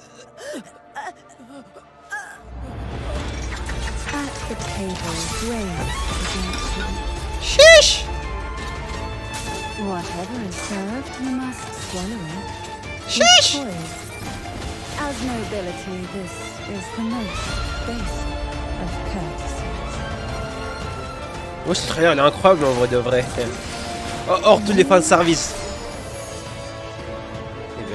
Speaker 10: At the table, raised against you.
Speaker 2: Sheesh!
Speaker 10: Whatever is served, you must swallow it.
Speaker 2: Sheesh!
Speaker 10: With poise. As nobility, this is the most basic of courtesies.
Speaker 2: Wesh, ce trailer, il est incroyable en vrai de vrai. Hors tous les fans de service.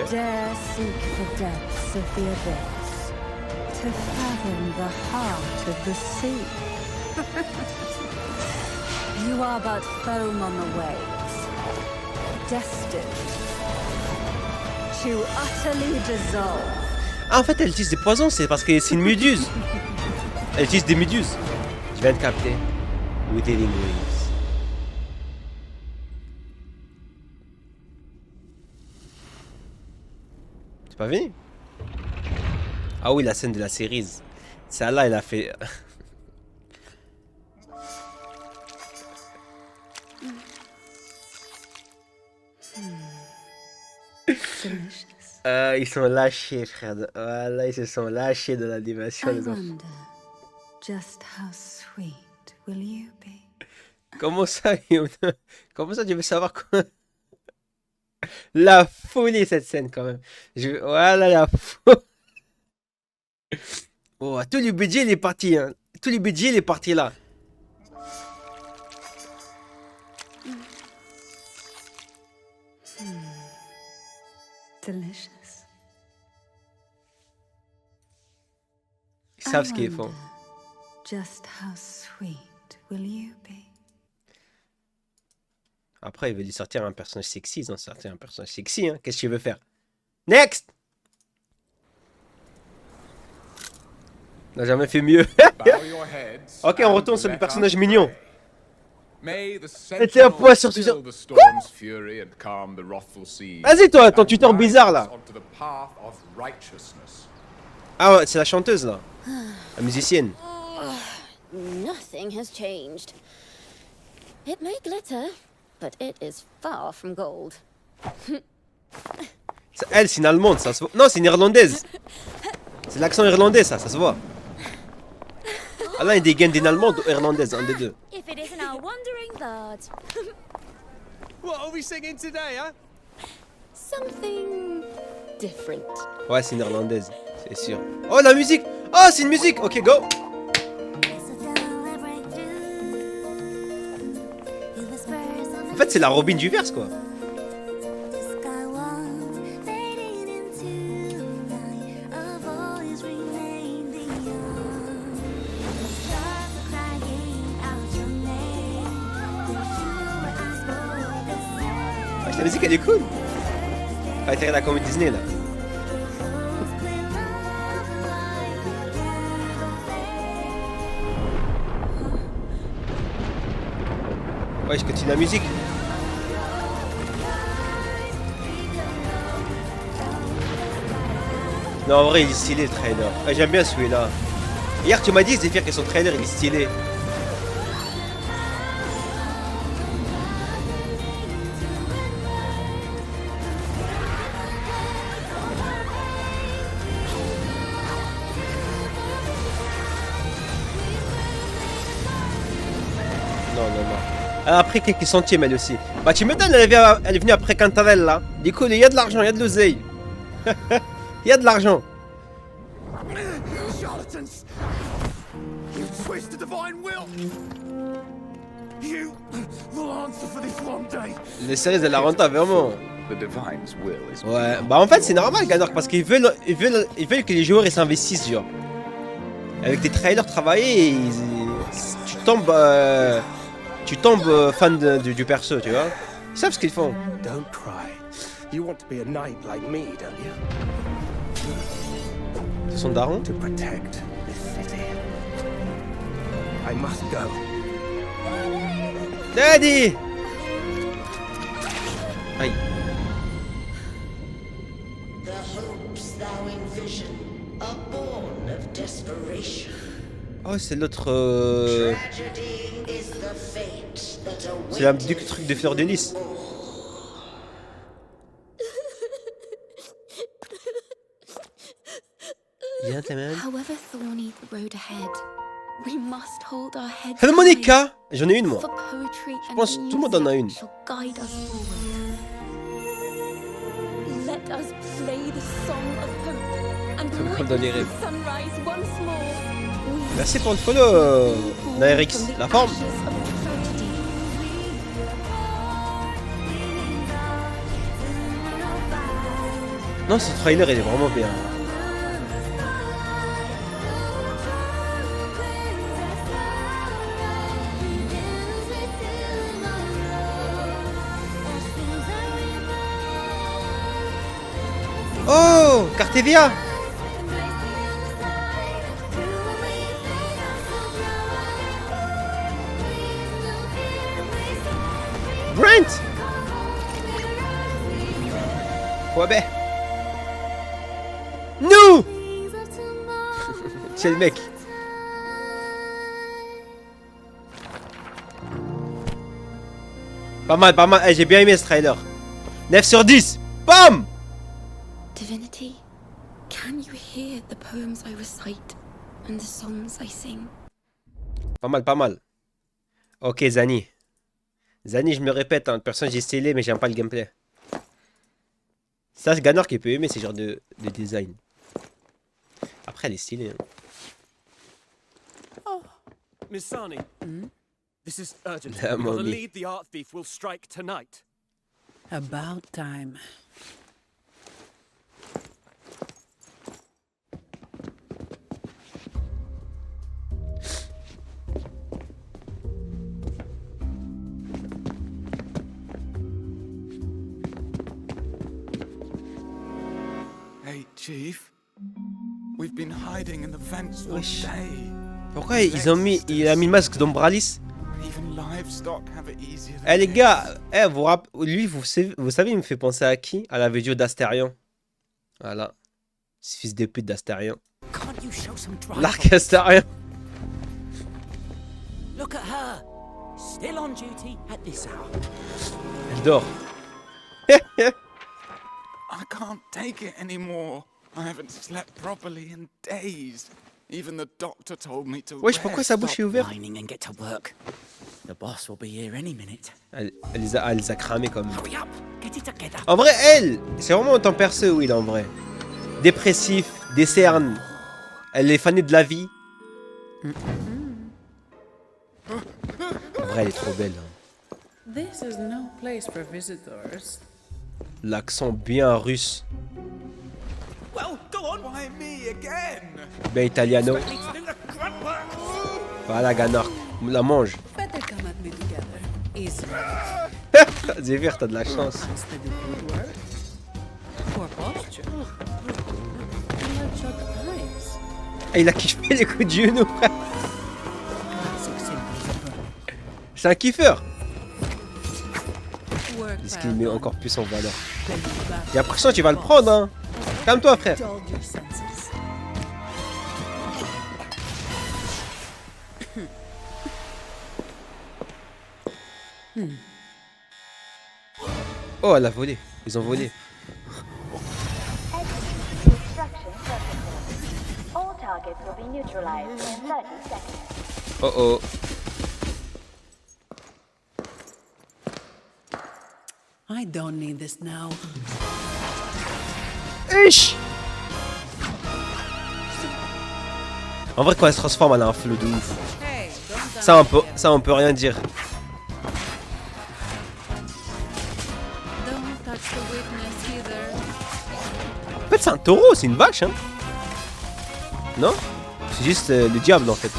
Speaker 10: Dare seek the depths of the abyss, to fathom the heart of the sea. You are but foam on the waves, destined to utterly dissolve.
Speaker 2: Ah, en fait, elle utilise des poisons, c'est parce que c'est une méduse. Elle utilise des méduses. Je viens de capter. Withering Waves. C'est pas fini? Ah oui, la scène de la série. Celle-là, elle a fait... Ils sont lâchés, frère. Voilà, ils se sont lâchés de l'animation.
Speaker 10: I
Speaker 2: Les enfants.
Speaker 10: wonder just how sweet will you be?
Speaker 2: Comment ça, comment ça, tu veux savoir quoi? La folie, cette scène, quand même. Voilà, la folie. Oh, tout le budget, il est parti. Hein. Tout le budget, il est parti là.
Speaker 10: Delicious.
Speaker 2: Ils savent ce qu'ils font.
Speaker 10: Just how sweet will you be?
Speaker 2: Après, il veut lui sortir un personnage sexy. Ils ont sorti un personnage sexy. Hein. Qu'est-ce qu'il veut faire? Next! On n'a jamais fait mieux. Ok, on retourne sur le personnage mignon. C'était un poids sur Twitter. Vas-y, toi, ton tuteur bizarre là. Ah ouais, c'est la chanteuse là. La musicienne.
Speaker 12: Nothing has changed. It may glitter, but it is far from gold.
Speaker 2: Elle, c'est une allemande, ça se voit. Non, c'est une irlandaise. C'est l'accent irlandais, ça se voit. Ah là, il dégaine d'une allemande ou irlandaise, un des deux.
Speaker 12: If it isn't our wandering bard.
Speaker 6: What are we singing today, huh?
Speaker 12: Something different.
Speaker 2: Ouais, c'est une irlandaise, c'est sûr. Oh, la musique! Oh, c'est une musique! Ok, go! En fait, c'est la Robin du verse, quoi. La musique elle est cool. On va tirer la comédie Disney là. Ouais, je continue la musique. Non, en vrai, il est stylé le trailer. J'aime bien celui-là. Hier, tu m'as dit, Zephyr, que son trailer il est stylé. Elle a pris quelques centimes elle aussi. Bah tu m'étonnes, elle est venue après Cantarelle là. Du coup, il y a de l'argent, il y a de l'oseille. Il y a de l'argent.
Speaker 9: Charlatans! You twist the divine will! You will answer for this one day!
Speaker 2: Les séries, elles la rentable vraiment. Ouais, bah en fait c'est normal Ganor parce qu'ils veulent que les joueurs ils s'investissent genre. Avec des trailers travaillés, tu tombes fan du perso, tu vois. Ils savent ce qu'ils font.
Speaker 9: Don't cry. You want to be a knight like me, don't you?
Speaker 2: C'est son daron.
Speaker 9: To protect this city. I must go.
Speaker 2: Daddy! Aïe. Oh, c'est l'autre. C'est du truc de Fleur de Lys.
Speaker 5: However thorny the road ahead, we must hold our heads
Speaker 2: Harmonica! J'en ai une moi.
Speaker 5: for poetry
Speaker 2: Je pense que tout le monde en a une.
Speaker 5: shall guide us forward. Let us play the song of hope and
Speaker 2: Comme dans les rêves.
Speaker 5: sunrise once more.
Speaker 2: Merci pour le follow, Naerix. La forme. Non, ce trailer il est vraiment bien. Oh, Cartevia. Brent. Ouais ben. Nous. C'est le mec. Pas mal, pas mal. Hey, j'ai bien aimé ce trailer. 9 sur 10. Bam.
Speaker 12: Divinity, can you hear the poems I recite and the songs I sing?
Speaker 2: Pas mal, pas mal. Ok, Zani. Zani, je me répète, hein, le personnage est stylé, mais j'aime pas le gameplay. Ça, c'est Ganor qui peut aimer ces genres de design. Après, elle est stylée. Hein.
Speaker 6: Oh, Miss Sani. This is urgent.
Speaker 2: La
Speaker 6: The
Speaker 2: mommy.
Speaker 6: lead, the art thief, will strike tonight.
Speaker 15: About time.
Speaker 14: Hey, Chief. We've been hiding in the vents all
Speaker 2: Wesh.
Speaker 14: day.
Speaker 2: Pourquoi il a mis le masque d'Ombralis?
Speaker 14: Even livestock have it easier than
Speaker 2: Eh les
Speaker 14: kids.
Speaker 2: gars, lui, vous savez, il me fait penser à qui? À la vidéo d'Astérion. Voilà. Ce fils de pute d'Astérion.
Speaker 7: Can't you show some drive?
Speaker 2: L'arc Astérien.
Speaker 7: Look at her. Still on duty at this hour.
Speaker 2: Elle dort.
Speaker 14: I can't take it anymore. I haven't slept properly in days. Even the doctor told me to
Speaker 2: Wesh, pourquoi sa bouche est ouverte?
Speaker 7: Whining and get to work. The boss will be here any minute.
Speaker 2: Elle les a cramés comme.
Speaker 7: Hurry up, get it together.
Speaker 2: En vrai, elle, c'est vraiment autant perceux, Will, en vrai. Dépressif, des cernes. Elle est fanée de la vie. En vrai, elle est trop belle. Hein.
Speaker 15: This is no place for visitors.
Speaker 2: L'accent bien russe.
Speaker 14: Well, go on. Why me again?
Speaker 2: Ben italiano.
Speaker 14: Expect me to do the grunt work.
Speaker 2: Voilà, Ganor. La mange.
Speaker 15: Better come at me together. Easy.
Speaker 2: Zévir, t'as de la chance.
Speaker 15: Instead of good work. Poor posture. Bloodshot eyes.
Speaker 2: Ah, il a kiffé les coups de genou, frère.
Speaker 15: Classic simple.
Speaker 2: C'est un kiffeur.
Speaker 15: Work
Speaker 2: Est-ce qu'il met
Speaker 15: well
Speaker 2: encore plus en valeur?
Speaker 15: done. Then you back
Speaker 2: J'ai l'impression que tu vas le prendre, hein. Calme-toi, frère.
Speaker 15: dulled your senses.
Speaker 2: Oh, elle a volé. Ils ont volé.
Speaker 16: All targets will be neutralized in 30 seconds.
Speaker 2: Oh oh.
Speaker 15: I don't need this now.
Speaker 2: Ish. En vrai, quand elle se transforme, elle a un flow de ouf.
Speaker 15: Hey, don't
Speaker 2: Ça, on peut rien dire.
Speaker 15: Don't touch the witness either.
Speaker 2: En fait, c'est un taureau, c'est une vache, hein. Non? C'est juste le diable, en fait.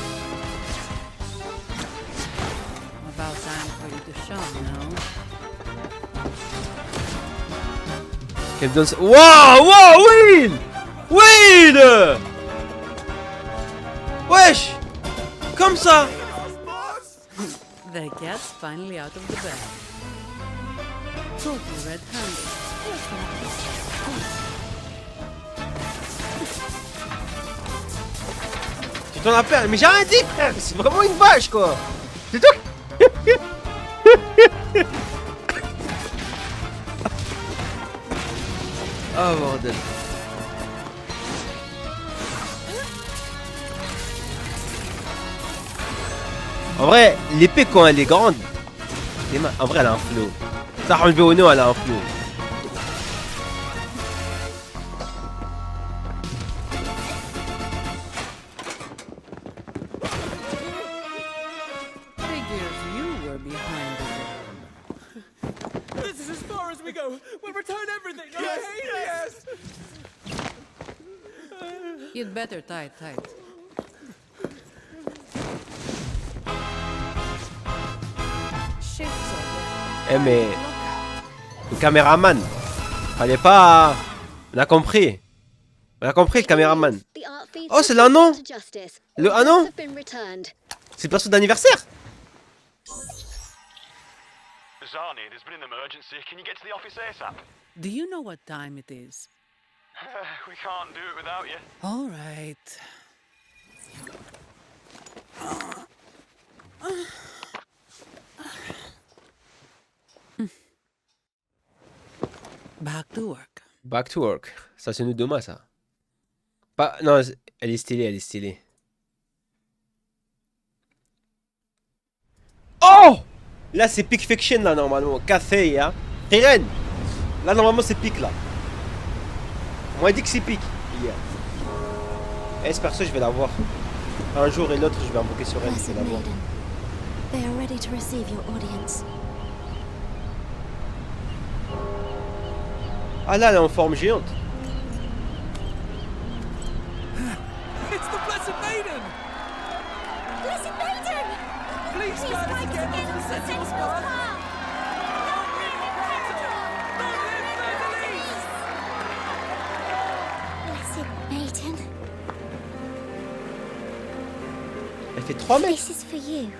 Speaker 15: About time for you to show now.
Speaker 2: Qu'elle donne... Wow, wow, Will! Will! Wesh! Comme ça!
Speaker 15: The cat's finally out of the bag. Totally red-handed.
Speaker 2: Tu t'en appelles? Mais j'ai rien dit, frère! C'est vraiment une vache, quoi! C'est tout! Oh, bordel. En vrai, l'épée quand elle est grande, en vrai elle a un flow. Ça enlevé au nom, elle a un flow.
Speaker 15: Figures you were behind the
Speaker 6: This is as far as we go. We'll return everything. Okay? Yes.
Speaker 15: You'd better tie it tight. Shift's over.
Speaker 2: Eh mais... Le caméraman. Fallait pas... On a compris. On a compris le caméraman. Oh, c'est l'anneau. Le anneau. C'est le perso d'anniversaire.
Speaker 17: Zani, there's been an emergency. Can you get to the office ASAP?
Speaker 15: Do you know what time it is?
Speaker 17: We can't do it without you.
Speaker 15: All right. Back to work.
Speaker 2: Back to work. Ça, c'est une Doma, ça. Pas... Non, elle est stylée, elle est stylée. Oh! Là, c'est Peak Fiction, là, normalement. Café, hein. Riren! Là, normalement, c'est Peak, là. On m'a dit que c'est Peak. Yeah. Et ce perso, je vais la voir. Un jour et l'autre, je vais invoquer sur elle, je vais la voir.
Speaker 10: They are ready to receive your audience.
Speaker 2: Ah là, elle est en forme géante.
Speaker 6: It's the Blessed Maiden!
Speaker 10: Blessed Maiden!
Speaker 6: Please guide us again onto the Sentinel's path!
Speaker 10: Blessed Maiden,
Speaker 2: Elle fait 3 mètres.
Speaker 10: this is for you.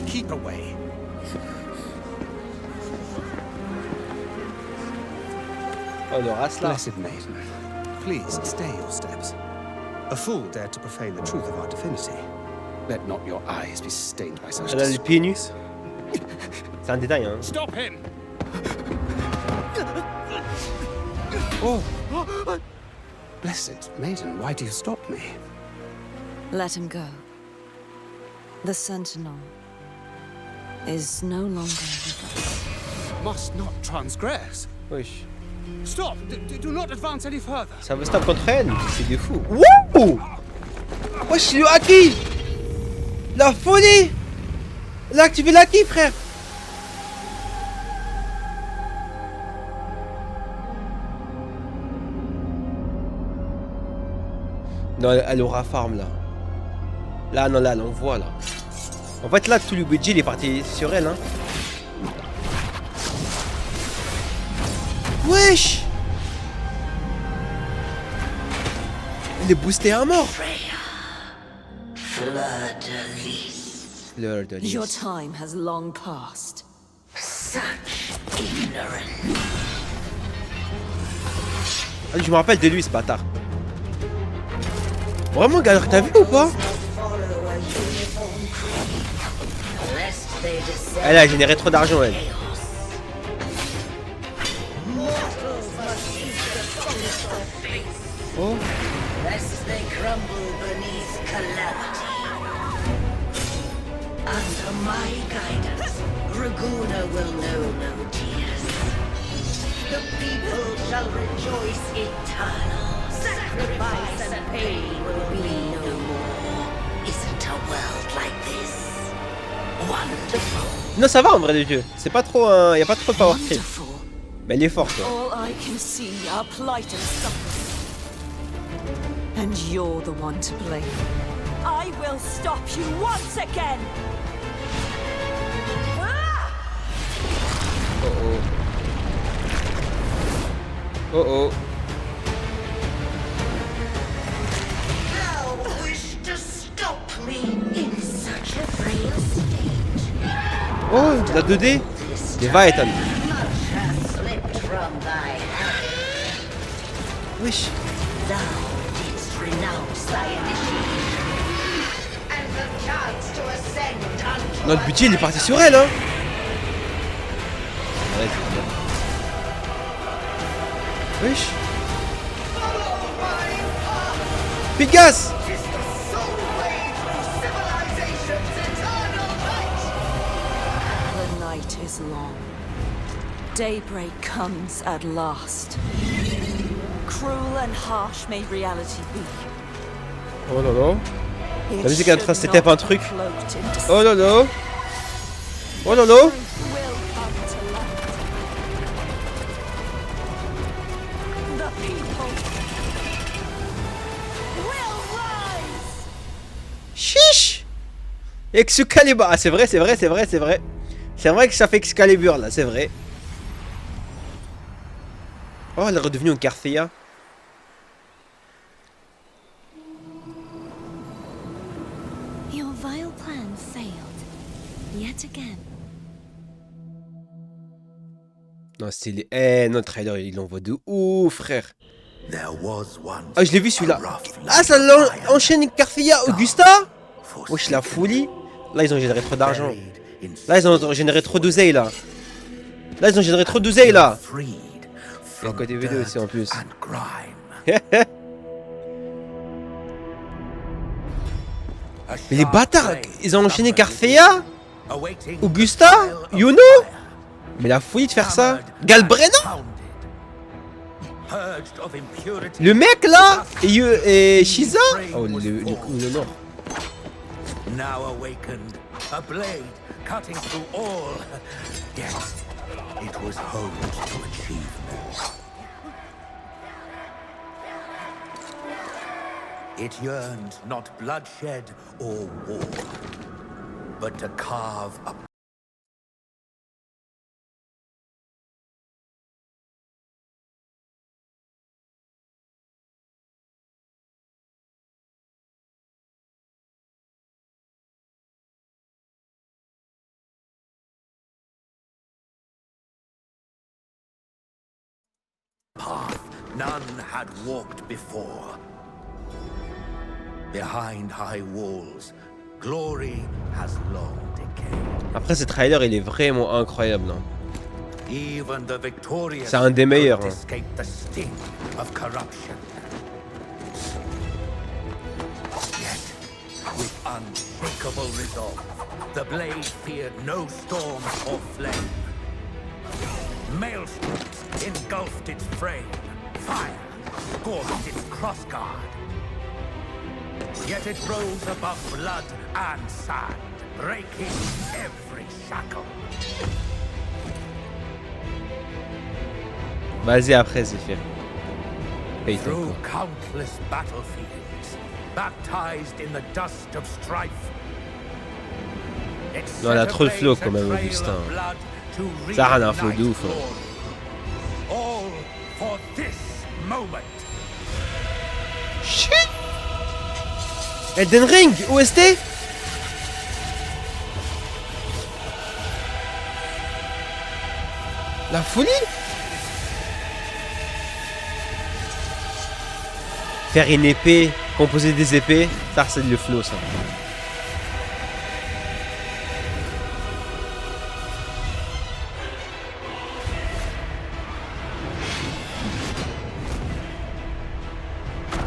Speaker 9: Keep away.
Speaker 2: Oh, le race là.
Speaker 18: Blessed Maiden, please stay your steps. A fool dared to profane the truth of our divinity. Let not your eyes be stained by such
Speaker 2: Elle a les pieds nus. C'est un détail, hein.
Speaker 6: Stop him!
Speaker 2: Oh!
Speaker 18: Blessed Maiden, why do you stop me?
Speaker 19: Let him go. The Sentinel is no longer with us.
Speaker 18: Must not transgress.
Speaker 2: Wesh.
Speaker 18: Stop! Do not advance any further.
Speaker 2: Ça veut stop contre elle. C'est des fous. Wouh! Wesh, le haki! La folie! Elle a activé l'haki, frère! Non, elle aura farm là. Là, non, là, on voit là. En fait, là, tout le budget il est parti sur elle, hein. Wesh! Il est boosté à mort! Fleur de lys.
Speaker 19: Your time has long passed.
Speaker 10: Such ignorance.
Speaker 2: Ah, je me rappelle de lui, ce bâtard. Vraiment, Galère, t'as vu ou pas? Elle a généré trop d'argent, elle. Oh.
Speaker 10: Lest they crumble beneath calamity. Under my guidance, Raguna will know no tears. The people shall rejoice eternal. Sacrifice and pain will be no more. Isn't a world like this wonderful?
Speaker 2: Non, ça va en vrai, les jeux. C'est pas trop un. Y a pas trop de power creep. Mais elle est forte, quoi.
Speaker 19: All I can see are plight and suffering. And you're the one to blame. I will stop you once again!
Speaker 2: Oh oh. Oh oh.
Speaker 10: Thou wish to stop me in such a frail state.
Speaker 2: Oh, la 2D. Leviathan.
Speaker 10: Much hath slipped from thy hand.
Speaker 2: Wesh.
Speaker 10: Thou didst renounce thy initiation and the chance to ascend unto
Speaker 2: Notre budget il est parti sur elle, hein. Ouais, wesh. Pigas.
Speaker 19: The night is long. Daybreak comes at last. Cruel and harsh may reality be.
Speaker 2: Oh là là. La musique est en train de setup un truc. Oh là là. Oh là là. Chiche. Excalibur. Ah, c'est vrai, c'est vrai, c'est vrai, c'est vrai. C'est vrai que ça fait Excalibur là, c'est vrai. Oh, elle est redevenue une Carthea.
Speaker 10: Your vile plan failed. Yet again.
Speaker 2: Non, stylé. Eh, notre trailer, il envoie de ouf, frère. Ah, je l'ai vu celui-là. Ah, ça enchaîne une Carthea Augusta. Wesh, la folie. Là, ils ont généré trop d'argent. Là, ils ont généré trop d'oseille, là. Là, ils ont généré trop d'oseille, là.
Speaker 4: Freed
Speaker 2: Il y a un côté vidéo aussi, en plus.
Speaker 4: and grime.
Speaker 2: Mais les bâtards, ils ont enchaîné Carthea, Augusta, Yuno. Mais la folie de faire ça. Galbraith,
Speaker 4: Purged of impurity.
Speaker 2: le mec là, et Shiza. Oh, le nom.
Speaker 4: Now awakened, a blade cutting through all. Yet it was honed to achieve more. It yearned not bloodshed or war, but to carve a path none had walked before. Behind high walls, glory has long decayed.
Speaker 2: Après, ce trailer, il est vraiment incroyable. Hein.
Speaker 4: Even the victorious
Speaker 2: C'est un des meilleurs.
Speaker 4: couldn't
Speaker 2: Hein.
Speaker 4: escape the sting of corruption. Yet, with unshakable resolve, the blade feared no storm or flame. Maelstroms engulfed its frame. Fire scorched its crossguard. Yet it rose above blood and sand, breaking every shackle.
Speaker 2: Vas-y après, Zephyr. Paye ton
Speaker 4: Through
Speaker 2: coup.
Speaker 4: countless battlefields, baptized in the dust of strife. It
Speaker 2: Non, elle a
Speaker 4: set
Speaker 2: trop le flow
Speaker 4: ablaze
Speaker 2: quand même,
Speaker 4: a trail
Speaker 2: Augustin.
Speaker 4: of blood to
Speaker 2: Ça a un info de
Speaker 4: reunite
Speaker 2: ouf. Hein.
Speaker 4: glory. All for this moment.
Speaker 2: Shit! Elden Ring, OST? La folie? Faire une épée, composer des épées, ça c'est le flow ça.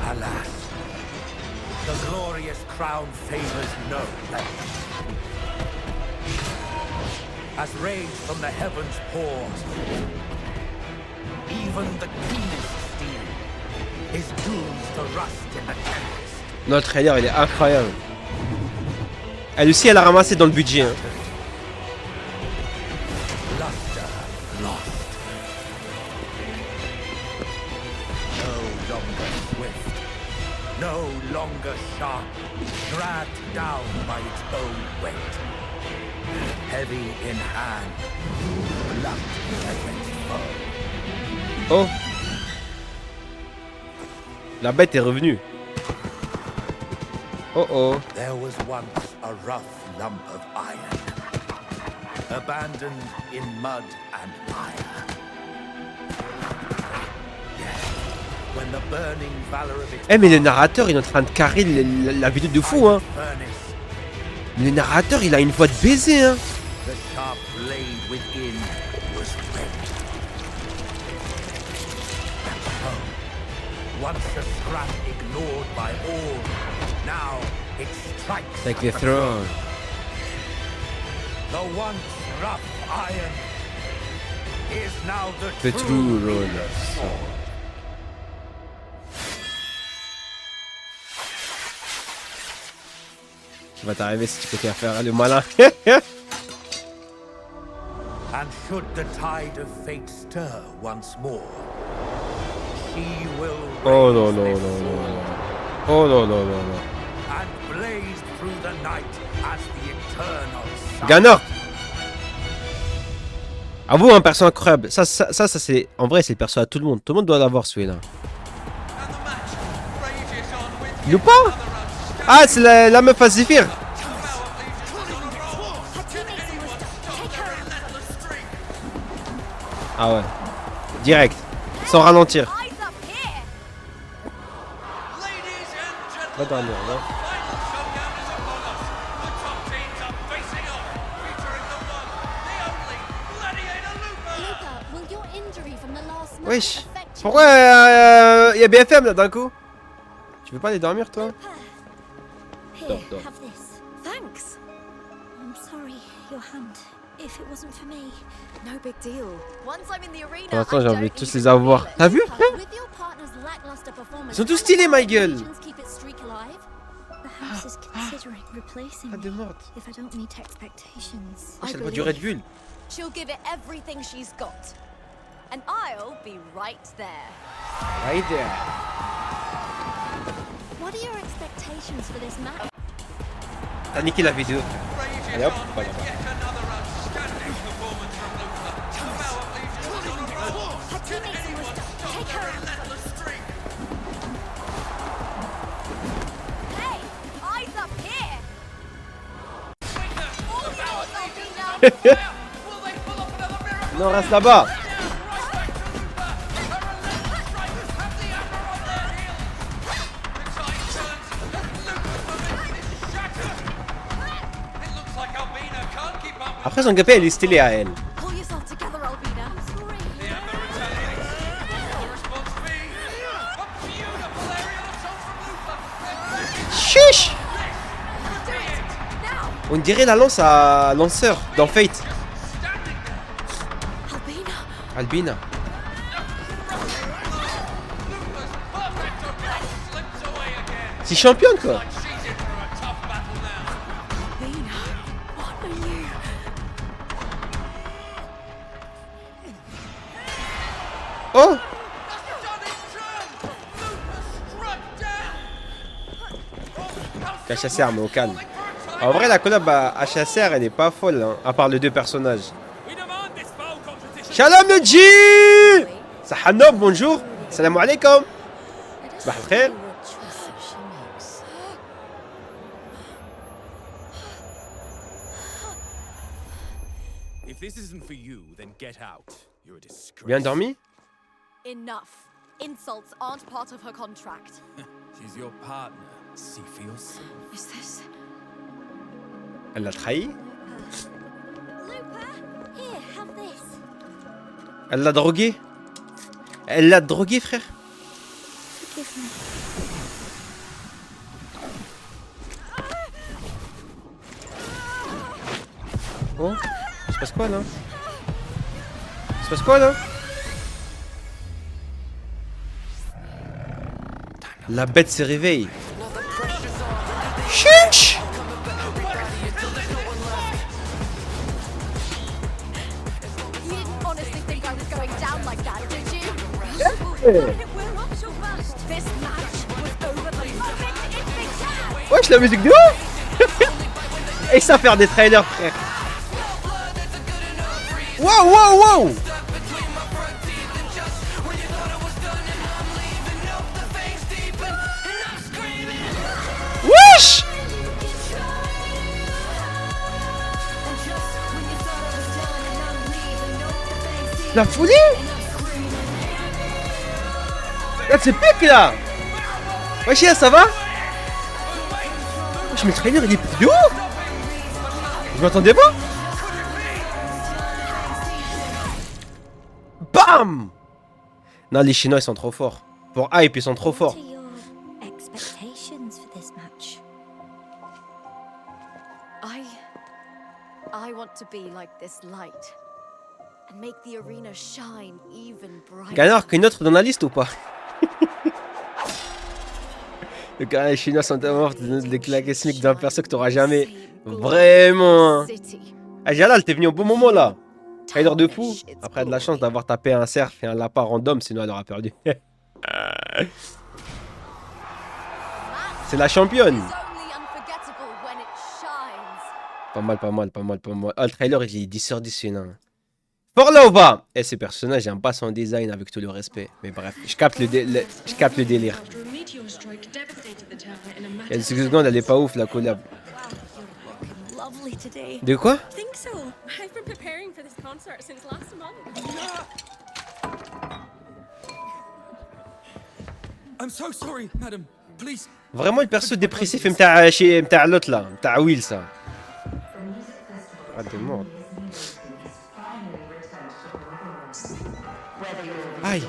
Speaker 4: Alas, the glorious crown favors no blemish. As rage from the heavens pours, even the keenest steel is doomed to rust in the tempest.
Speaker 2: Non, le trailer il est incroyable. Elle aussi elle a ramassé dans le budget. Hein.
Speaker 4: Luster lost. No longer swift, no longer sharp, dragged down by its own weight. Heavy in hand, blunt against foe.
Speaker 2: Oh. La bête est revenue. Oh oh.
Speaker 4: There was once a rough lump of iron, abandoned in mud and mire. Yet, when the burning valor of its
Speaker 2: Eh mais le narrateur il est en train de carrer la vidéo de fou hein.
Speaker 4: furnace,
Speaker 2: Le narrateur il a une voix de baiser hein.
Speaker 4: the sharp blade within was red. And so, once a scrap ignored by all, now it strikes
Speaker 2: Like
Speaker 4: at
Speaker 2: the throne.
Speaker 4: The once rough iron is now
Speaker 2: The true ruler. Tu vas t'arriver si tu peux faire le malin.
Speaker 4: And should the tide of fate stir once more, she will
Speaker 2: Oh non non non non non. Oh non non non non.
Speaker 4: and blaze through the night as the eternal sun.
Speaker 2: Ganok. Avoue un perso incroyable. Ça c'est en vrai c'est le perso à tout le monde. Tout le monde doit l'avoir celui-là. Il ou pas? Ah c'est la meuf à Zephyr. Ah ouais. Direct. Sans ralentir. Va dormir, va. Wesh. Pourquoi y a BFM là d'un coup? Tu veux pas aller dormir toi?
Speaker 10: Here, have this. Thanks. I'm sorry, your hand. If it wasn't for me, no big deal. Once I'm in the arena,
Speaker 2: Pour l'instant j'ai envie de tous les avoir. T'as vu? Ils sont tous stylés ma gueule.
Speaker 10: The house is considering replacing me if I don't meet expectations.
Speaker 2: Wesh, elle boit du Red Bull.
Speaker 20: She'll give it everything she's got. And I'll be right there.
Speaker 2: Right there.
Speaker 10: What are your expectations for this match?
Speaker 2: T'as niqué la vidéo. Allez hop, voilà. Non, reste là-bas. Après son gameplay elle est stylée à elle. Chiche. On dirait la lance à lanceur dans Fate. Albina. C'est championne quoi. Oh. HSR mais au calme. En vrai la collab à HSR elle est pas folle hein, à part les deux personnages. Shalom le G. Sahanob bonjour. Salam alaikum. Sabah al-khair.
Speaker 4: If this isn't for you, then get out. You're a disgrace.
Speaker 2: Bien dormi?
Speaker 20: Enough. Insults aren't part of her contract.
Speaker 4: She's your partner. See for yourself.
Speaker 20: Is this?
Speaker 2: Elle l'a trahi?
Speaker 10: Here, have this.
Speaker 2: Elle l'a drogué? Elle l'a drogué frère?
Speaker 10: Forgive me.
Speaker 2: Oh, il se passe quoi là? Il se passe quoi là? La bête se réveille. Chiche!
Speaker 20: You didn't honestly think I was going down like that, did you? This match was over the moment it began.
Speaker 2: Wesh la musique de ouf. Et ça faire des trailers frère. Wow wow wow. Wesh. La folie. Là c'est pique là. Wesh ça va? Wesh mais le trailer il est plus haut. Je m'attendais pas. Bam. Non les Chinois ils sont trop forts. Pour hype ils sont trop forts.
Speaker 10: Expectations for this match.
Speaker 20: I want to be like this light and make the arena shine even brighter.
Speaker 2: Gagnard qu'une autre dans la liste ou pas? Le gars les Chinois sont tellement forts de claquer smic d'un perso que t'auras jamais. Vraiment. Ah Jalal t'es venu au bon moment là. Trailer de fou. Après de la chance d'avoir tapé un cerf et un lapin random sinon elle aura perdu. C'est la championne. Pas mal, pas mal, pas mal, pas mal. Oh, le trailer il est 10 sur 10 sinon. Forlova. Et ce personnage j'aime pas son design avec tout le respect. Mais bref, je capte le délire. Il y a 10 secondes elle est pas ouf la collab. De quoi?
Speaker 10: I think so. I've been preparing for this concert since last month.
Speaker 14: I'm so sorry, madam. Please.
Speaker 2: Vraiment le perso dépressif متاع l'autre là, متاع Will ça. Ah t'es mort. Aïe.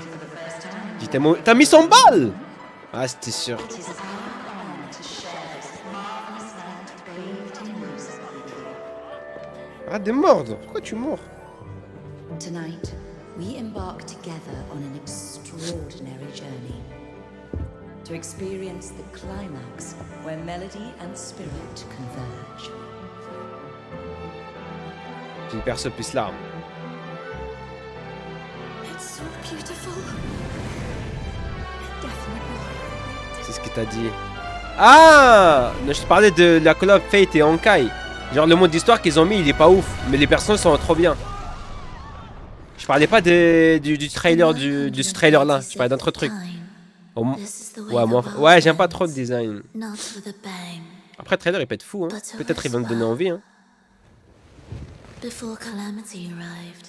Speaker 2: T'as mis 100 balles. Ah, c'était sûr. Arrête de mordre. Pourquoi tu mords?
Speaker 13: Tonight, we embark together on an extraordinary journey to experience the climax where melody and spirit converge.
Speaker 2: J'ai le perso plus larme.
Speaker 10: It's so beautiful.
Speaker 2: C'est ce que t'as dit. Ah! Je te parlais de la collab Fate et Honkai. Genre le mode d'histoire qu'ils ont mis, il est pas ouf. Mais les personnages sont trop bien. Je parlais pas du trailer de ce trailer là. Je parlais d'un autre truc. Ouais, j'aime pas trop le design. Après le trailer il peut être fou. Hein. Peut-être ils vont me donner envie. Hein.
Speaker 3: Before calamity arrived,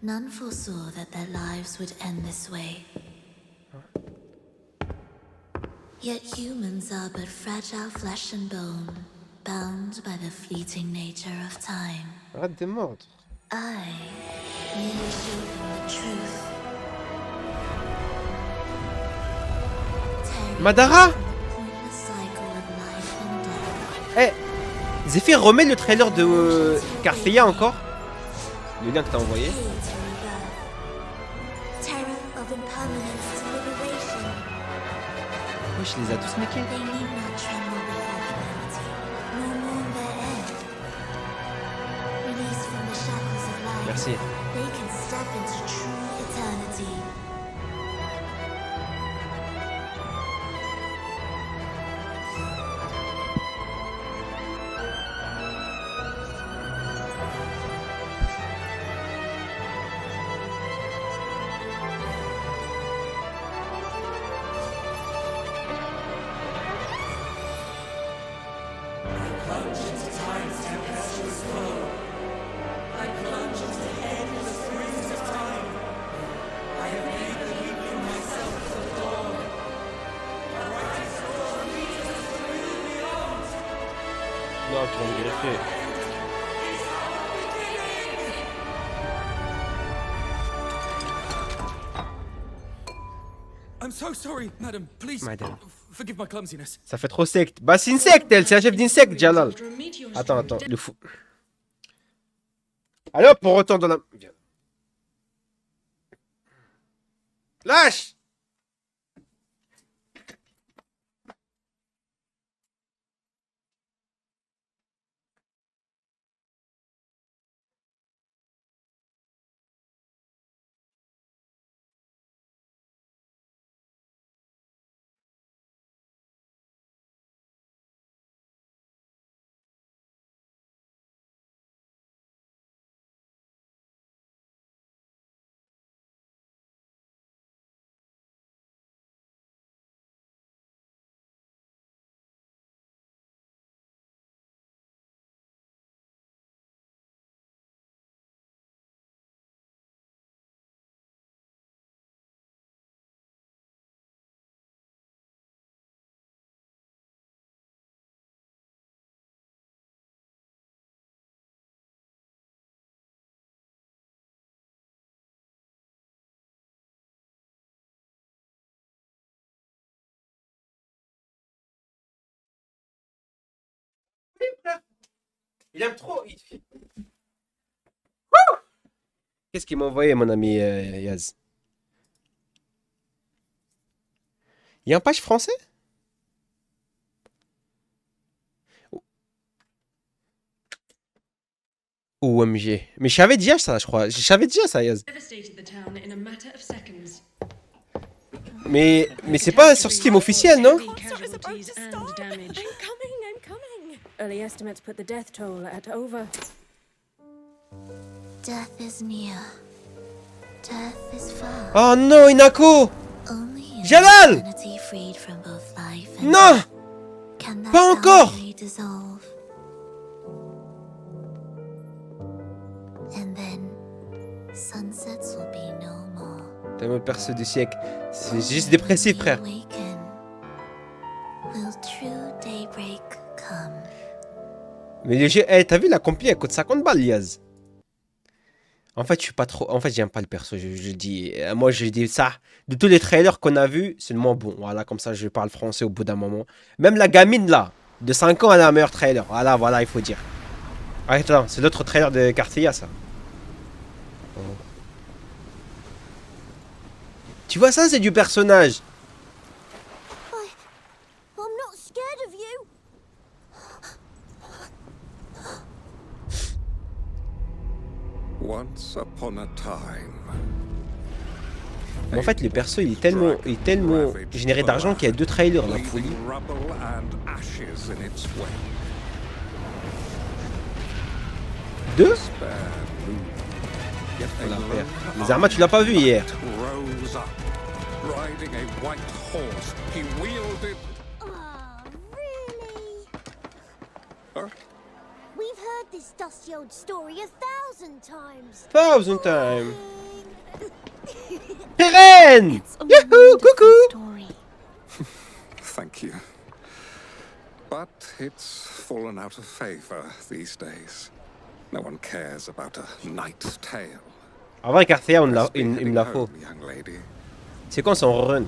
Speaker 3: none foresaw that their lives would end this way. Yet humans are but fragile flesh and bone, bound by the fleeting nature of time.
Speaker 2: Arrête de mordre.
Speaker 3: I merely show them the truth.
Speaker 2: Madara? Eh, Zephyr, remets le trailer de Carfeia encore. Le lien que t'as envoyé. Oui, je les ai tous niqués. Merci. Non, tu vas me greffer.
Speaker 6: I'm so sorry, madam. Please,
Speaker 2: Madame.
Speaker 6: forgive my clumsiness.
Speaker 2: Ça fait trop secte. Bah, c'est une secte, elle. C'est la chef d'une secte, Jalal. Attends, le fou. Allez hop, on retourne dans la... Viens. Lâche! Il aime trop. Qu'est-ce qu'il m'a envoyé, mon ami Yaz? Il y a un page français? OMG. Mais je savais déjà ça, je crois. Je savais déjà ça, Yaz. Mais c'est pas sur Steam officiel, non?
Speaker 10: Early estimates put the death toll at over.
Speaker 3: Death is near. Death is far.
Speaker 2: Oh non, Inako!
Speaker 3: Only
Speaker 2: Jalal!
Speaker 3: humanity freed from both life and
Speaker 2: Non!
Speaker 3: death can that
Speaker 2: Pas encore!
Speaker 3: boundary dissolve. And then sunsets will be no more.
Speaker 2: T'es mon perso du siècle. C'est juste dépressif, frère.
Speaker 3: Awaken. Will true daybreak come?
Speaker 2: Mais le jeu, hey, t'as vu la compli, elle coûte 50 balles, Yaz. En fait, je suis pas trop. En fait, j'aime pas le perso. Je dis. Moi, je dis ça. De tous les trailers qu'on a vus, c'est le moins bon. Voilà, comme ça, je parle français au bout d'un moment. Même la gamine là, de 5 ans, elle a un meilleur trailer. Voilà, il faut dire. Ah, attends, c'est l'autre trailer de Cartilla, ça. Oh. Tu vois, ça, c'est du personnage.
Speaker 10: I'm not scared of you.
Speaker 21: Once upon a time.
Speaker 2: Mais en fait, le perso, il est tellement généré d'argent qu'il y a 2 trailers, la folie.
Speaker 21: Rubble and ashes in its way.
Speaker 2: 2
Speaker 21: Spare moon. Yet a
Speaker 2: Voilà,
Speaker 21: lone
Speaker 2: frère. Zerma, tu l'as pas vu hier.
Speaker 21: rose up. Riding a white horse, he wielded.
Speaker 10: We've heard this dusty old story 1,000 times.
Speaker 2: 1000 times. Pérenne! Yahoo! Coucou!
Speaker 21: Thank you. But it's fallen out of favor these days. No one cares about a knight's tale.
Speaker 2: En vrai, Carthea, il me la faut.
Speaker 21: Young lady.
Speaker 2: C'est quoi son run?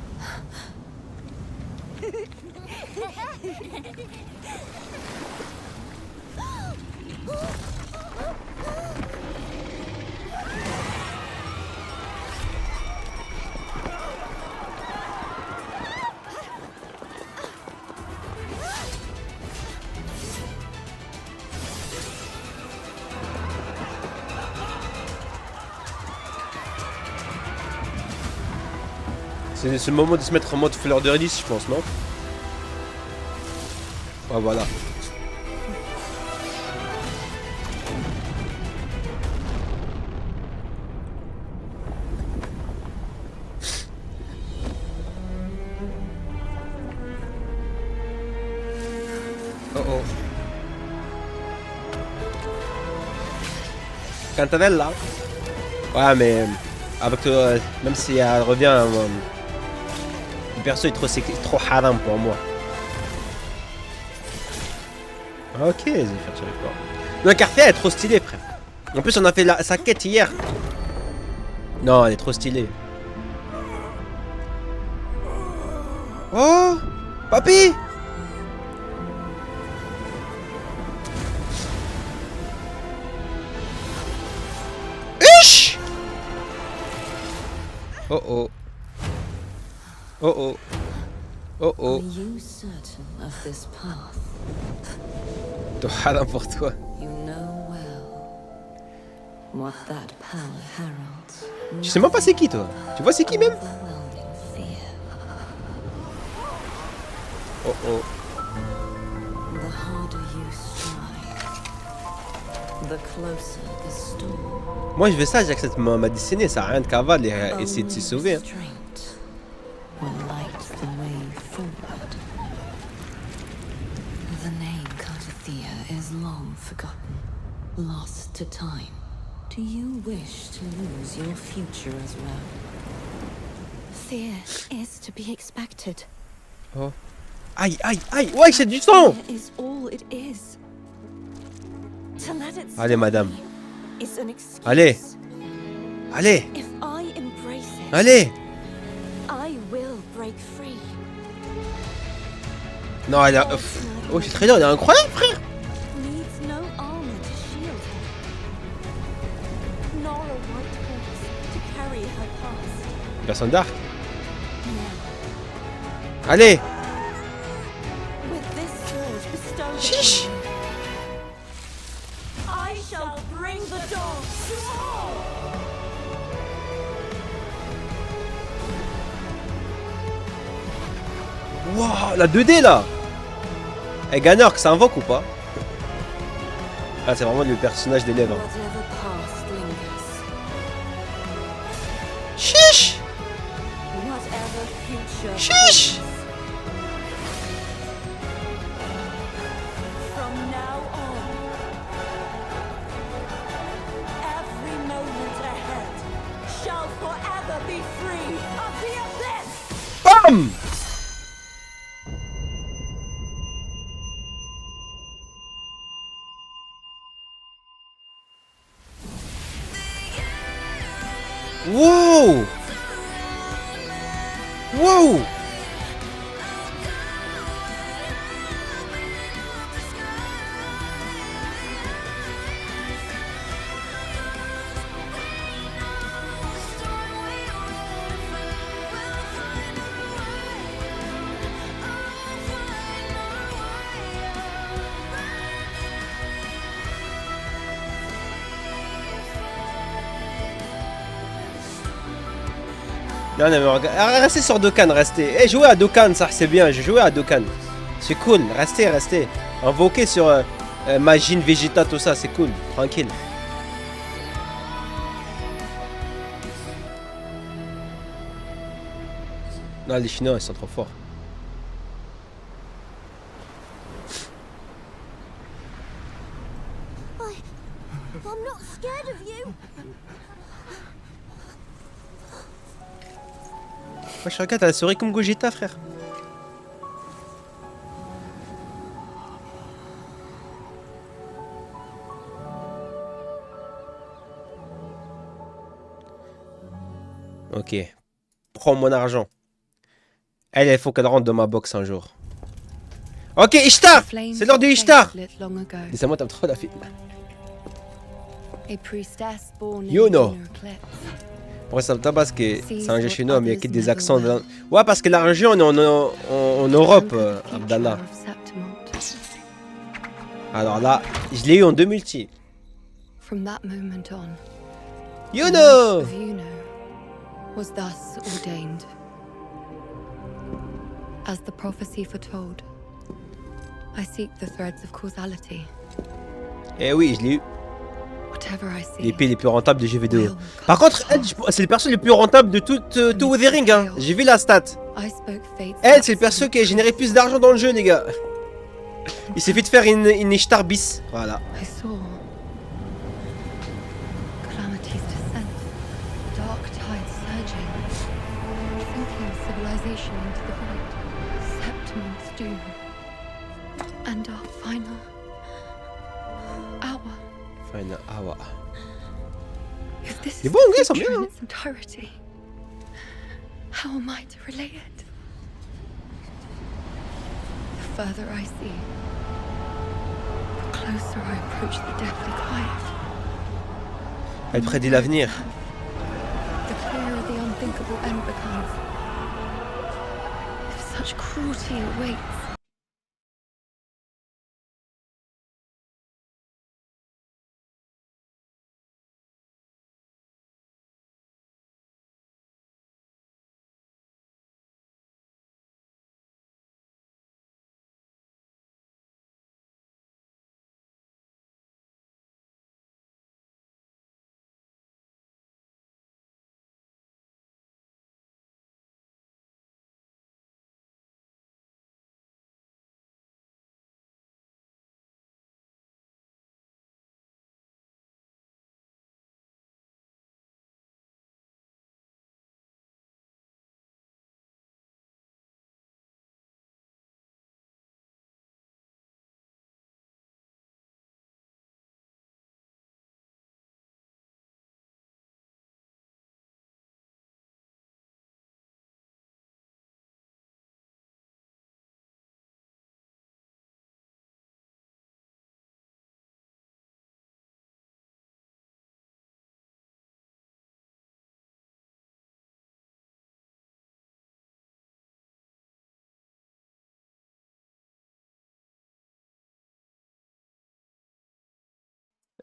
Speaker 2: C'est le moment de se mettre en mode fleur de lys, je pense, non? Ah, voilà. Oh oh. Cantarella. Ouais, mais avec même si elle revient, le perso est trop haram pour moi. Ok, Zephyr, tu arrives pas. Non, Carthea est trop stylée, frère. En plus, on a fait sa quête hier. Non, elle est trop stylée. Oh, papy. Ish. Oh oh. Oh oh. Oh oh.
Speaker 22: Are you certain of this path?
Speaker 2: Trop haram pour toi.
Speaker 22: You know well what that power heralds.
Speaker 2: Tu sais même pas c'est qui, toi? Tu vois c'est qui même? Oh oh.
Speaker 22: The harder you strive, the closer the storm.
Speaker 2: Moi je veux ça, j'accepte ma destinée, ça a rien de cavale et essayer de se sauver. Hein.
Speaker 22: Will light the way forward. The name Cartathea is long forgotten, lost to time. Do you wish to lose your future as well?
Speaker 20: Fear is to be expected.
Speaker 2: Oh. Aïe, aïe, aïe, ouais, c'est du sang!
Speaker 20: Fear is all it is. To let it
Speaker 2: Allez, madame.
Speaker 20: is an excuse.
Speaker 2: Allez. Allez.
Speaker 20: If I embrace it,
Speaker 2: Allez.
Speaker 20: I will break free.
Speaker 2: Non, elle a... Oh, ce trailer, il est incroyable, frère!
Speaker 20: Needs no armor to shield her, nor a white horse to carry her past.
Speaker 2: Personne d'arc. Allez.
Speaker 20: With this sword bestowed
Speaker 2: Chiche.
Speaker 20: upon me, I shall bring the dawn to all.
Speaker 2: Waouh, la 2D là! Eh, Ganner, que ça invoque ou pas? Ah, c'est vraiment le personnage des lèvres.
Speaker 22: Whatever past lingers,
Speaker 2: Chiche!
Speaker 22: whatever future
Speaker 2: Chiche!
Speaker 20: From now on, every moment ahead shall forever be free of the abyss!
Speaker 2: Bam! Non, mais restez sur Dokkan, restez. Eh, jouez à Dokkan, ça c'est bien, j'ai joué à Dokkan. C'est cool, restez. Invoquez sur Majin, Vegeta, tout ça, c'est cool, tranquille. Non, les Chinois, ils sont trop forts.
Speaker 10: I'm not scared of you.
Speaker 2: Moi, je regarde, elle a souris comme Gogeta, frère. Ok. Prends mon argent. Elle, il faut qu'elle rentre dans ma box un jour. Ok, Ishtar! C'est l'heure du Ishtar! Laissez-moi, t'aimes trop la fille. Yuno! Pourquoi ça me tape parce que c'est un jeu chinois, mais il y a que des accents. Ouais, parce que la région, on est en Europe, Abdallah. Alors là, je l'ai eu en 2 multi. Yuno!
Speaker 1: Was thus ordained. As the prophecy foretold, I seek the threads of causality.
Speaker 2: Eh oui, je l'ai eu.
Speaker 1: Whatever I see.
Speaker 2: L'épée les plus rentables de jeux vidéo. Par contre, c'est le perso le plus rentable de tout Wuthering. Hein. J'ai vu la stat. Elle, c'est le perso qui a généré plus d'argent dans le jeu, les gars. Il suffit de faire une Ishtar bis. Voilà.
Speaker 1: Into the void, Septimon's doom, and our final hour.
Speaker 2: Final hour.
Speaker 1: If this
Speaker 2: Les
Speaker 1: is
Speaker 2: bons anglais sont
Speaker 1: the
Speaker 2: bien.
Speaker 1: picture in
Speaker 2: Hein.
Speaker 1: its entirety, how am I to relay it? The further I see, the closer I approach the deathly quiet.
Speaker 2: Elle prédit l'avenir.
Speaker 1: The clearer the unthinkable end becomes. Such cruelty awaits.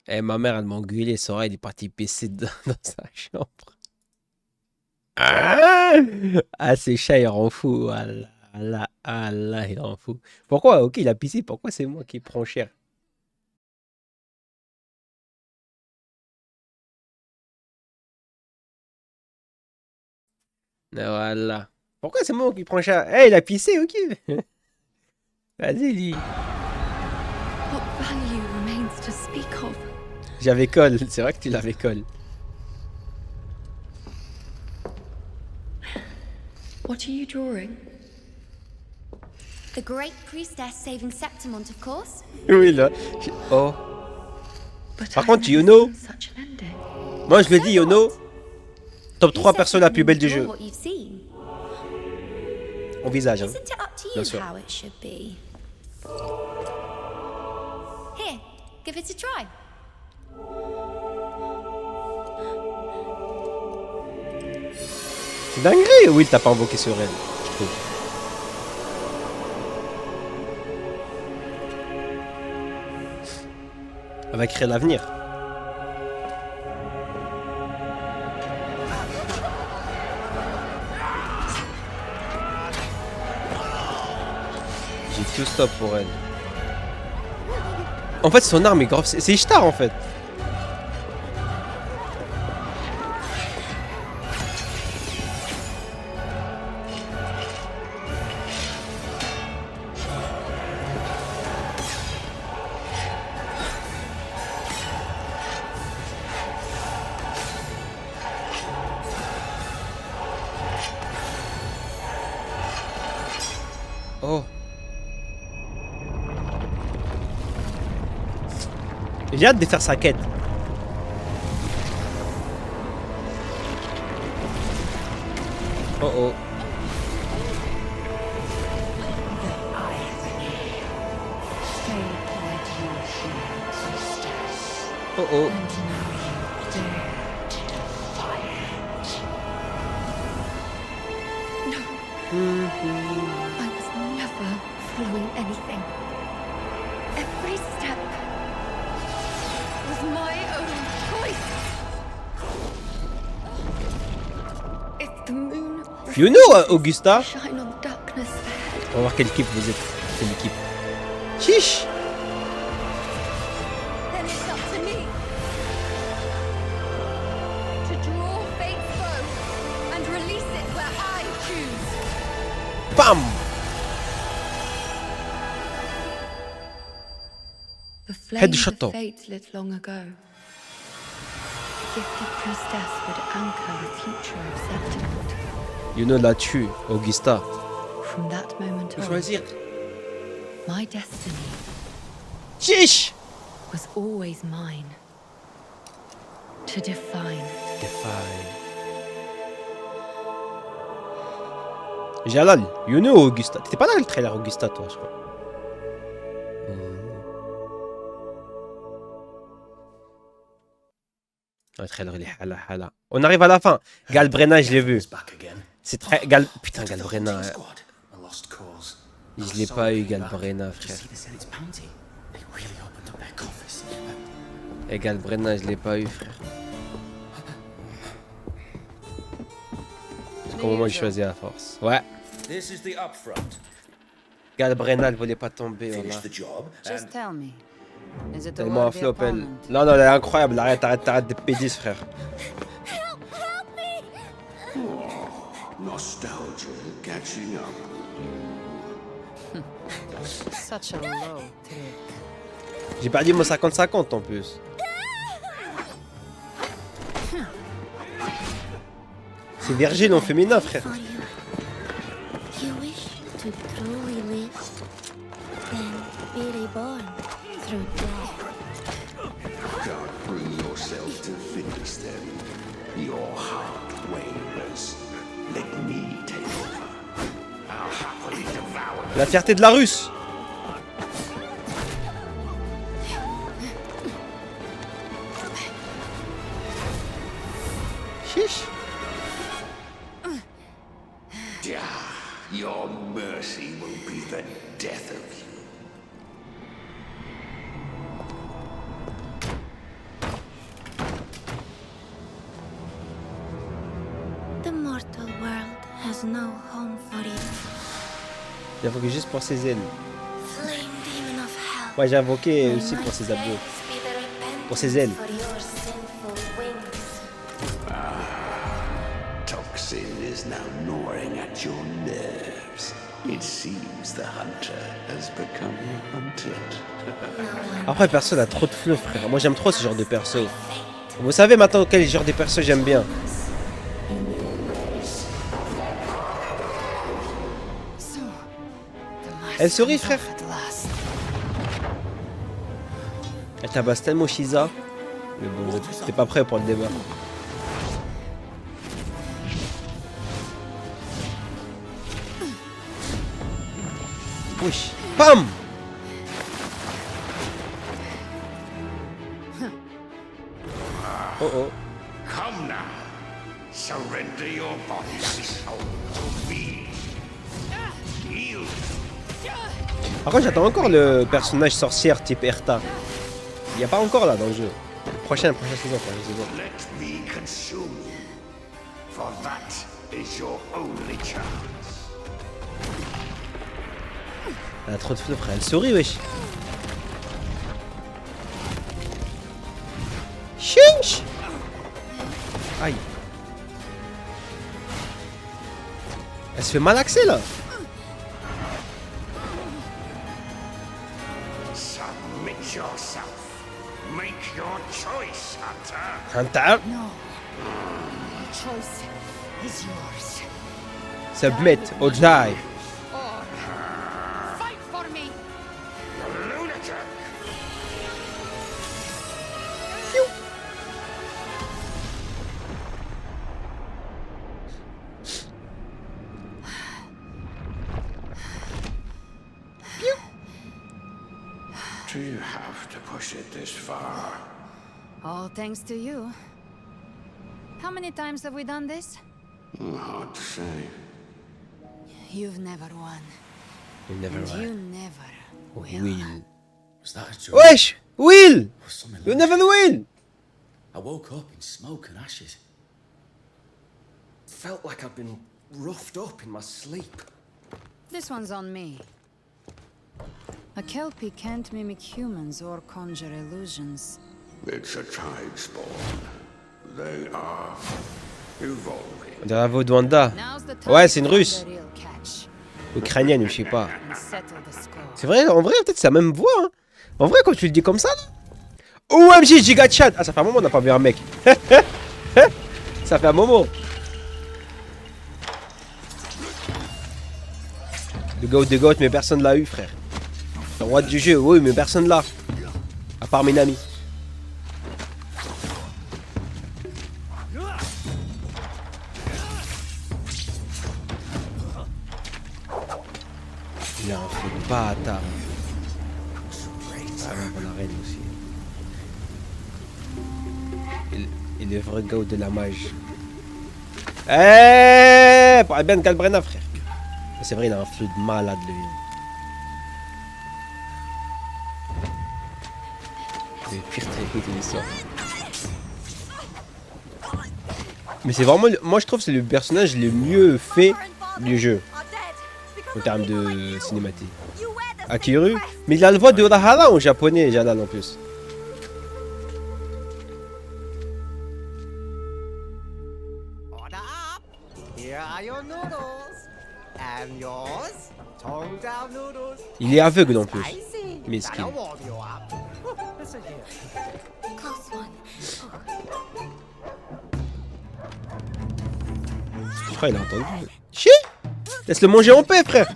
Speaker 2: Eh, ma mère, elle m'a engueulé, Sora, il est parti pisser dans sa chambre. Ah, ces chats, il rend fou. Allah, il rend fou. Pourquoi? Ok, il a pissé, pourquoi c'est moi qui prends cher? Voilà. Pourquoi c'est moi qui prends cher? Eh, il a pissé, ok. Vas-y, lui.
Speaker 1: What value remains to speak of?
Speaker 2: J'avais colle, c'est vrai que tu l'avais colle.
Speaker 1: What are you drawing?
Speaker 3: The great priestess saving Septimont, of course.
Speaker 2: Oui, là. Oh. Par contre, Yuno. Moi, je le dis, Yuno. Top 3 personnes la plus belle du jeu. Au visage, hein. Bien sûr.
Speaker 3: How it should be. Here, give it a try.
Speaker 2: C'est dinguerie, Will, t'as pas invoqué sur elle, je trouve. Elle va créer l'avenir. J'ai tout stop pour elle. En fait, son arme est grave. C'est Ishtar en fait. Oh. J'ai hâte de faire sa quête. Oh oh. Oh oh.
Speaker 1: I was never following anything. Every step was my own choice. If the moon
Speaker 2: You know, Augusta.
Speaker 1: shine on the darkness ahead,
Speaker 2: On va voir quelle équipe vous êtes. Quelle équipe. Chiche.
Speaker 1: then it's up to me to draw fate's bow and release it where I choose.
Speaker 2: Bam.
Speaker 1: The flames
Speaker 2: Headshot.
Speaker 1: of fate lit long ago. The gifted priestess would anchor the future of Septimund.
Speaker 2: You know la tue, Augusta.
Speaker 1: From that moment
Speaker 2: Faut
Speaker 1: on,
Speaker 2: choisir.
Speaker 1: my destiny
Speaker 2: Chiche.
Speaker 1: was always mine. To define.
Speaker 2: Define. Jalal, you know Augusta. T'étais pas dans le trailer Augusta, toi, je crois. Le trailer, il est hala hala. On arrive à la fin. Galbrena, je l'ai vu. C'est très. Putain, Galbrena. Je l'ai pas eu, Galbrena, frère. Et Galbrena, je l'ai pas eu, frère. C'est comme moi, j'ai choisi à la force. Ouais.
Speaker 6: This is the upfront.
Speaker 2: Galbrena, elle voulait pas tomber. Voilà.
Speaker 6: Finish the job.
Speaker 15: Just tell me. Is it the
Speaker 2: Tellement un
Speaker 15: word of the
Speaker 2: flop, elle.
Speaker 15: opponent?
Speaker 2: Non, non, elle est incroyable. Arrête de P10, frère.
Speaker 8: Nostalgia catching up.
Speaker 15: Such a low tick.
Speaker 2: J'ai perdu mon 50-50 en plus. C'est Virgile en féminin, frère.
Speaker 5: You wish to truly live, then be reborn through death.
Speaker 8: Can't bring yourself to finish them. Your heart wavers. Let me take over. I'll happily devour
Speaker 2: La fierté de la Russe. Chiche.
Speaker 8: Your mercy will be the death of you.
Speaker 5: The mortal world has no home for you.
Speaker 2: J'ai invoqué juste pour ses ailes.
Speaker 5: Flame demon of hell.
Speaker 2: Ouais, j'ai invoqué aussi pour ses abdos. Pour ses ailes.
Speaker 5: For your sinful wings.
Speaker 8: Toxin is now gnawing at your nerves. It seems the hunter has become hunted.
Speaker 2: Après, perso, elle a trop de flow, frère. Moi, j'aime trop ce genre de perso. Vous savez maintenant quel genre de perso j'aime bien. Elle sourit, frère. Elle tabasse tellement Shiza. Mais bon, t'es pas prêt pour le débat. Wesh. Bam. Oh oh.
Speaker 8: Come now. Surrender your body and soul to me. Yield.
Speaker 2: Par contre, j'attends encore le personnage sorcière type Erta. Il n'y a pas encore là dans le jeu. Prochaine saison.
Speaker 8: Let me consume you. For that is your only chance.
Speaker 2: Elle a trop de feu, frère. Elle sourit, wesh. Chinch. Aïe. Elle se fait malaxer, là.
Speaker 8: Submit yourself. Make your choice, Hunter.
Speaker 2: Hunter.
Speaker 20: No. Choice is yours.
Speaker 2: Submit or die.
Speaker 20: Fight for me.
Speaker 8: Lunatic. Do you have to push it this far?
Speaker 20: All thanks to you. How many times have we done this?
Speaker 8: Hard to say.
Speaker 20: You've never won.
Speaker 2: You never
Speaker 20: And
Speaker 2: won.
Speaker 20: you never will.
Speaker 2: Will.
Speaker 11: Was that a joke?
Speaker 2: Wesh! Will!
Speaker 11: Or something
Speaker 2: You
Speaker 11: like
Speaker 2: never
Speaker 11: that?
Speaker 2: will!
Speaker 11: I woke up in smoke and ashes. Felt like I'd been roughed up in my sleep.
Speaker 20: This one's on me. A Kelpie can't mimic humans or conjure illusions.
Speaker 8: It's a tide spawn. They are evolving.
Speaker 2: On dirait la voix de Wanda. Ouais, c'est une russe. Ukrainienne ou je sais pas. C'est vrai, en vrai, peut-être c'est la même voix. Hein. En vrai, quand tu le dis comme ça, là. OMG, Giga Chat. Ah, ça fait un moment qu'on n'a pas vu un mec. Ça fait un moment. Le goat de goat, mais personne l'a eu, frère. Le roi du jeu, oui, mais personne l'a. À part mes amis. Il a un feu de bâtard. Ah, on la reine aussi. Et le vrai goat de la mage. Eh, parle bien de Galbrena, frère. C'est vrai, il a un flou de malade, lui. C'est le pire trépide de l'histoire. Mais c'est vraiment... Moi, je trouve que c'est le personnage le mieux fait du jeu. En termes de cinématique. Akiru. Mais il a le voix de Urahara en japonais, Jalal, en plus.
Speaker 6: Here are your noodles. And yours? Tongue down noodles.
Speaker 2: Il est aveugle en plus.
Speaker 6: Spicy.
Speaker 2: Miskin.
Speaker 6: That'll warm you up. Listen here.
Speaker 20: Close one.
Speaker 2: Je crois qu'il a entendu. Chier! Laisse-le manger en paix, frère!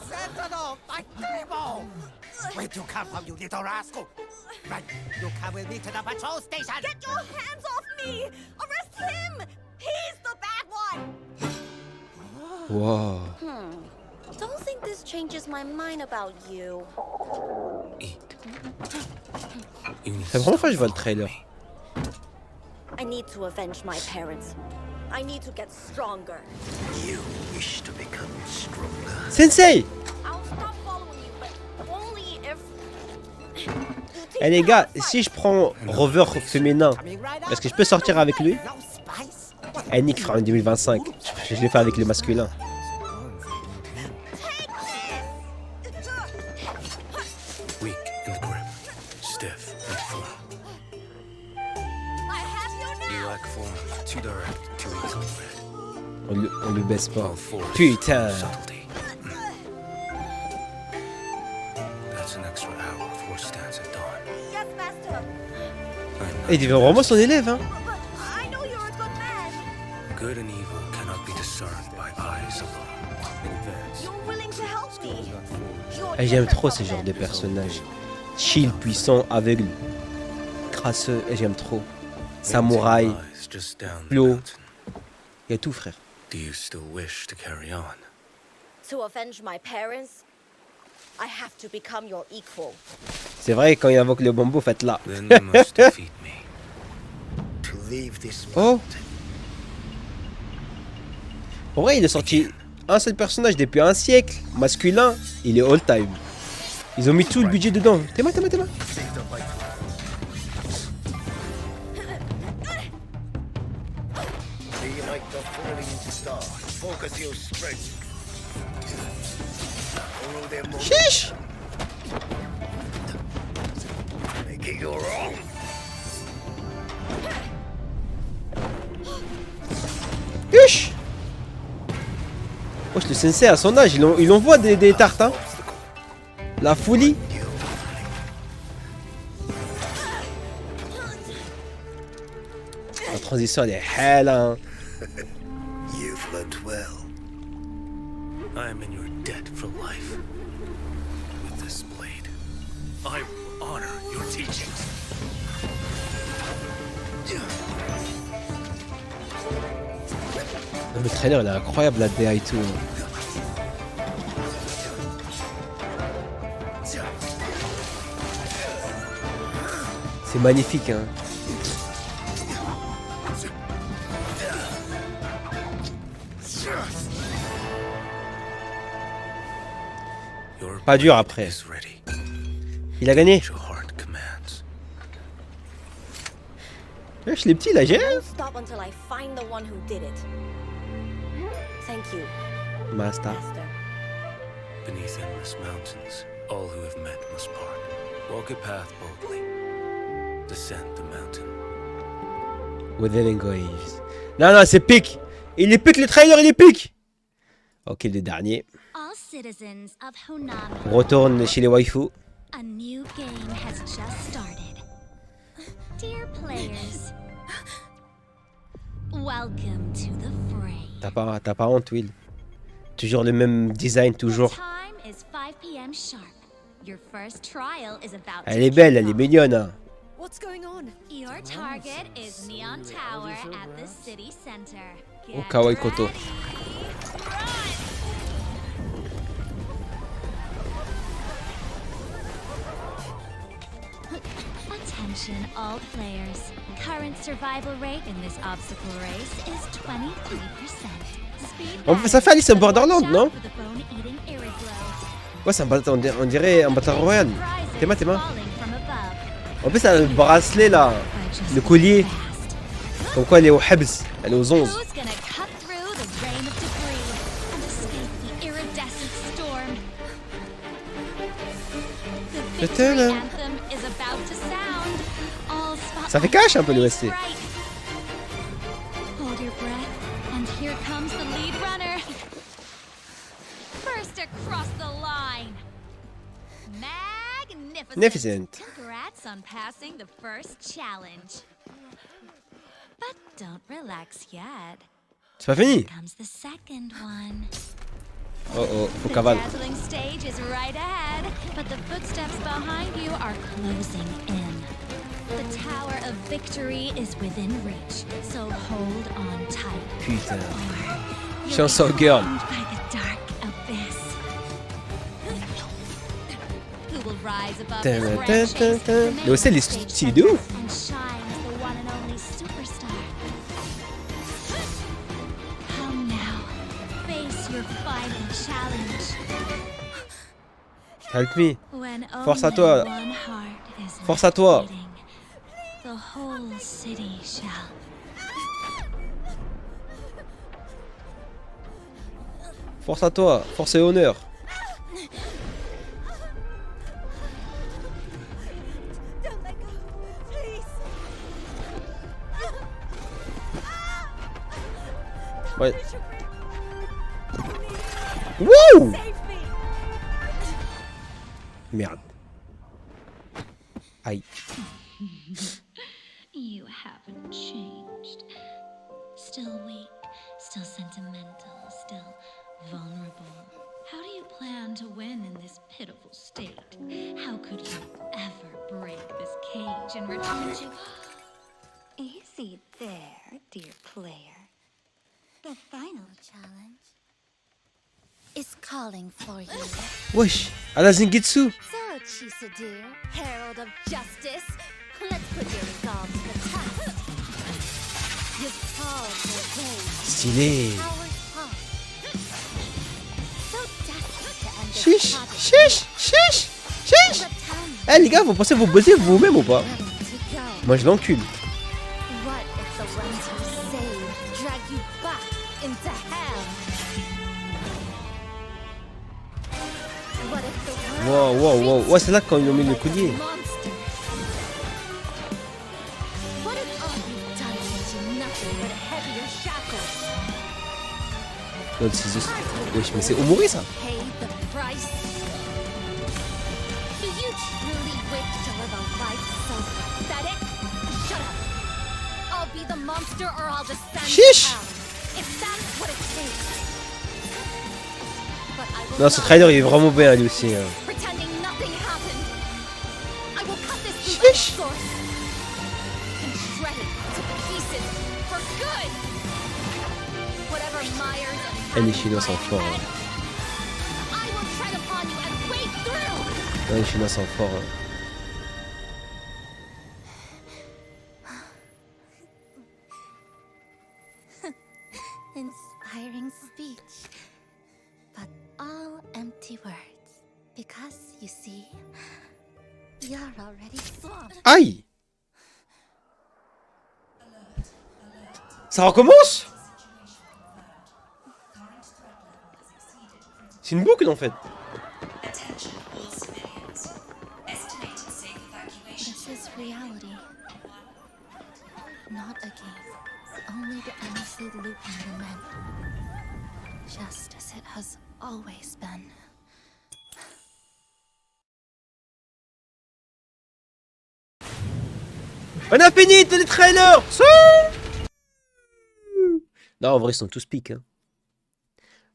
Speaker 6: Sentinel, my table! Where'd you come from, you little rascal? Right, you come with me to the patrol station!
Speaker 10: Get your hands off me! Arrest him! He's the bad one!
Speaker 2: Wow.
Speaker 10: Don't think this changes my mind about you.
Speaker 2: C'est vraiment fois que je vois le trailer.
Speaker 10: I need to avenge my parents. I need to get stronger.
Speaker 8: You wish to become stronger.
Speaker 2: Sensei!
Speaker 10: I'll stop following you, but only if...
Speaker 2: Eh les gars, si je prends Rover féminin, est-ce que je peux sortir avec lui? Eh Nick fera en 2025. Je l'ai fait avec le masculin.
Speaker 11: Weak in the grip, stiff and firm. You lack form, too direct, too easily read.
Speaker 2: On le baisse pas. Putain!
Speaker 11: That's an extra hour of horse stance at dawn.
Speaker 10: Yes, Master.
Speaker 2: Eh, il devient vraiment son élève, hein?
Speaker 10: I know you're a good man.
Speaker 11: Good and evil cannot be discerned by eyes alone. In advance.
Speaker 10: You're willing to help me.
Speaker 2: Eh, j'aime trop ce genre de personnages. Chill, puissant, aveugle. Crasseux, et j'aime trop. Samouraï. Flow. Il y a tout, frère.
Speaker 11: Do you still wish to carry on?
Speaker 10: To avenge my parents, I have to become your equal.
Speaker 2: C'est vrai, quand il invoque le bambou, faites-la.
Speaker 11: Then you must defeat me.
Speaker 8: To leave this
Speaker 2: Oh! En vrai, il est sorti un seul personnage depuis un siècle, masculin, il est all-time. Ils ont mis tout le budget dedans. T'es moi.
Speaker 8: Be like the falling star. Focus your strength.
Speaker 2: Chiche. Huch. Wesh, le sensei à son âge, il envoie des tartes, hein. La folie. La transition, elle est hell, hein.
Speaker 11: You've learned well. I am in your debt for life. With this blade, I will honor your teachings.
Speaker 2: Le trailer, il est incroyable, la DA et tout. C'est magnifique, hein. Pas dur après. Il a gagné. Wesh, les petits là, j'ai.
Speaker 10: Don't stop until I find the one who did it. Thank you.
Speaker 2: Master.
Speaker 11: Beneath endless mountains, all who have met must part. Walk a path boldly. Descend the mountain.
Speaker 2: Within Graves. Non, non, c'est pique. Il est pique, le trailer, il est pique. Ok, le dernier.
Speaker 5: All citizens of Honami.
Speaker 2: On retourne chez les waifus.
Speaker 5: A new game has just started. Dear players, welcome to the fray.
Speaker 2: T'as pas honte, Will. Toujours le même design, toujours.
Speaker 5: Time is 5 p.m. sharp. Your first trial is about
Speaker 2: Elle est belle, elle est mignonne, hein.
Speaker 5: What's going on? Your target is Neon Tower at the city center.
Speaker 2: Oh, Kawaii Koto.
Speaker 5: Attention all players. Current survival rate in this obstacle race is 23%.
Speaker 2: Ça fait Alice in Borderland, non? Ouais, c'est on dirait un Battle Royale. Théma. En plus, elle a le bracelet là, le collier. Comme quoi, elle est au Hebs, elle est aux 11. Ça fait cash un peu l'OST.
Speaker 5: Hold your breath, and here comes the lead runner. First across the line.
Speaker 2: Magnificent.
Speaker 5: Congrats on passing the first challenge. But don't relax yet.
Speaker 2: C'est pas fini.
Speaker 5: Here comes the second one.
Speaker 2: Oh oh, faut
Speaker 5: The
Speaker 2: cavale.
Speaker 5: dazzling stage is right ahead, but the footsteps behind you are closing in. The Tower of Victory is within reach, so hold on tight.
Speaker 2: Putain.
Speaker 5: You'll
Speaker 2: Chanson
Speaker 5: be
Speaker 2: girl.
Speaker 5: bound by the dark abyss. Who will rise above
Speaker 2: Dun,
Speaker 5: this
Speaker 2: dun,
Speaker 5: grand chase,
Speaker 2: dun, dun.
Speaker 5: remain
Speaker 2: Le OST, il est
Speaker 5: stage
Speaker 2: stylé de ouf.
Speaker 5: and shine as the one and only superstar. Come now, face your final challenge.
Speaker 2: Help me.
Speaker 5: When
Speaker 2: Force à
Speaker 5: only
Speaker 2: toi.
Speaker 5: one heart is
Speaker 2: Force à toi.
Speaker 5: beating, the whole city shall.
Speaker 2: Force à toi. Force et honneur. Ouais. Wouh! Merde. Aïe.
Speaker 5: You haven't changed. Still weak, still sentimental, still vulnerable. How do you plan to win in this pitiful state? How could you ever break this cage and return to...
Speaker 1: Easy there, dear player. The final challenge is calling for you.
Speaker 2: Wesh, à la Zengetsu.
Speaker 10: So, Chisa dear, herald of justice, let's put your resolve to the test. You've solved the game.
Speaker 2: Stylé.
Speaker 10: Hours past. So desperate to end this
Speaker 2: Chiche,
Speaker 10: tragic
Speaker 2: chiche, chiche, chiche. Eh les gars, vous pensez vous bosser vous-même ou pas? Moi je l'encule.
Speaker 10: What if the ones you saved drag you back into hell?
Speaker 2: Wow, wow, wow. Ouais, c'est là quand ils ont mis le collier.
Speaker 5: What if all you've done is nothing but heavier shackles?
Speaker 2: L'autre, c'est juste... Wesh, mais c'est Omori, ça.
Speaker 5: Pay the price. Do you truly wish to live a life so pathetic? Shut up. I'll be the monster or I'll just send you
Speaker 2: Chiche.
Speaker 5: out. If that's what it takes. But I will
Speaker 2: Non, ce
Speaker 5: not
Speaker 2: trailer, il est vraiment bien, lui aussi. Hein.
Speaker 5: pretending nothing happened. I will cut this through at its source and shred it to pieces for good. Whatever mires and
Speaker 2: Les Chinois sont forts. Hein.
Speaker 5: I will tread upon you and wade through.
Speaker 2: Non, les Chinois sont forts. Hein.
Speaker 5: Inspiring speech, but all empty words. Because, you see, you're already swamped.
Speaker 2: Aïe! Ça recommence? C'est une boucle en fait.
Speaker 5: This is reality. Not a game. Only the endlessly looping the men. Just as it has always been.
Speaker 2: On a fini les trailers. Non, en vrai, ils sont tous piques. Hein.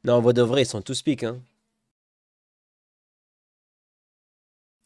Speaker 2: Non, en vrai de vrai, ils sont tous piques. Hein.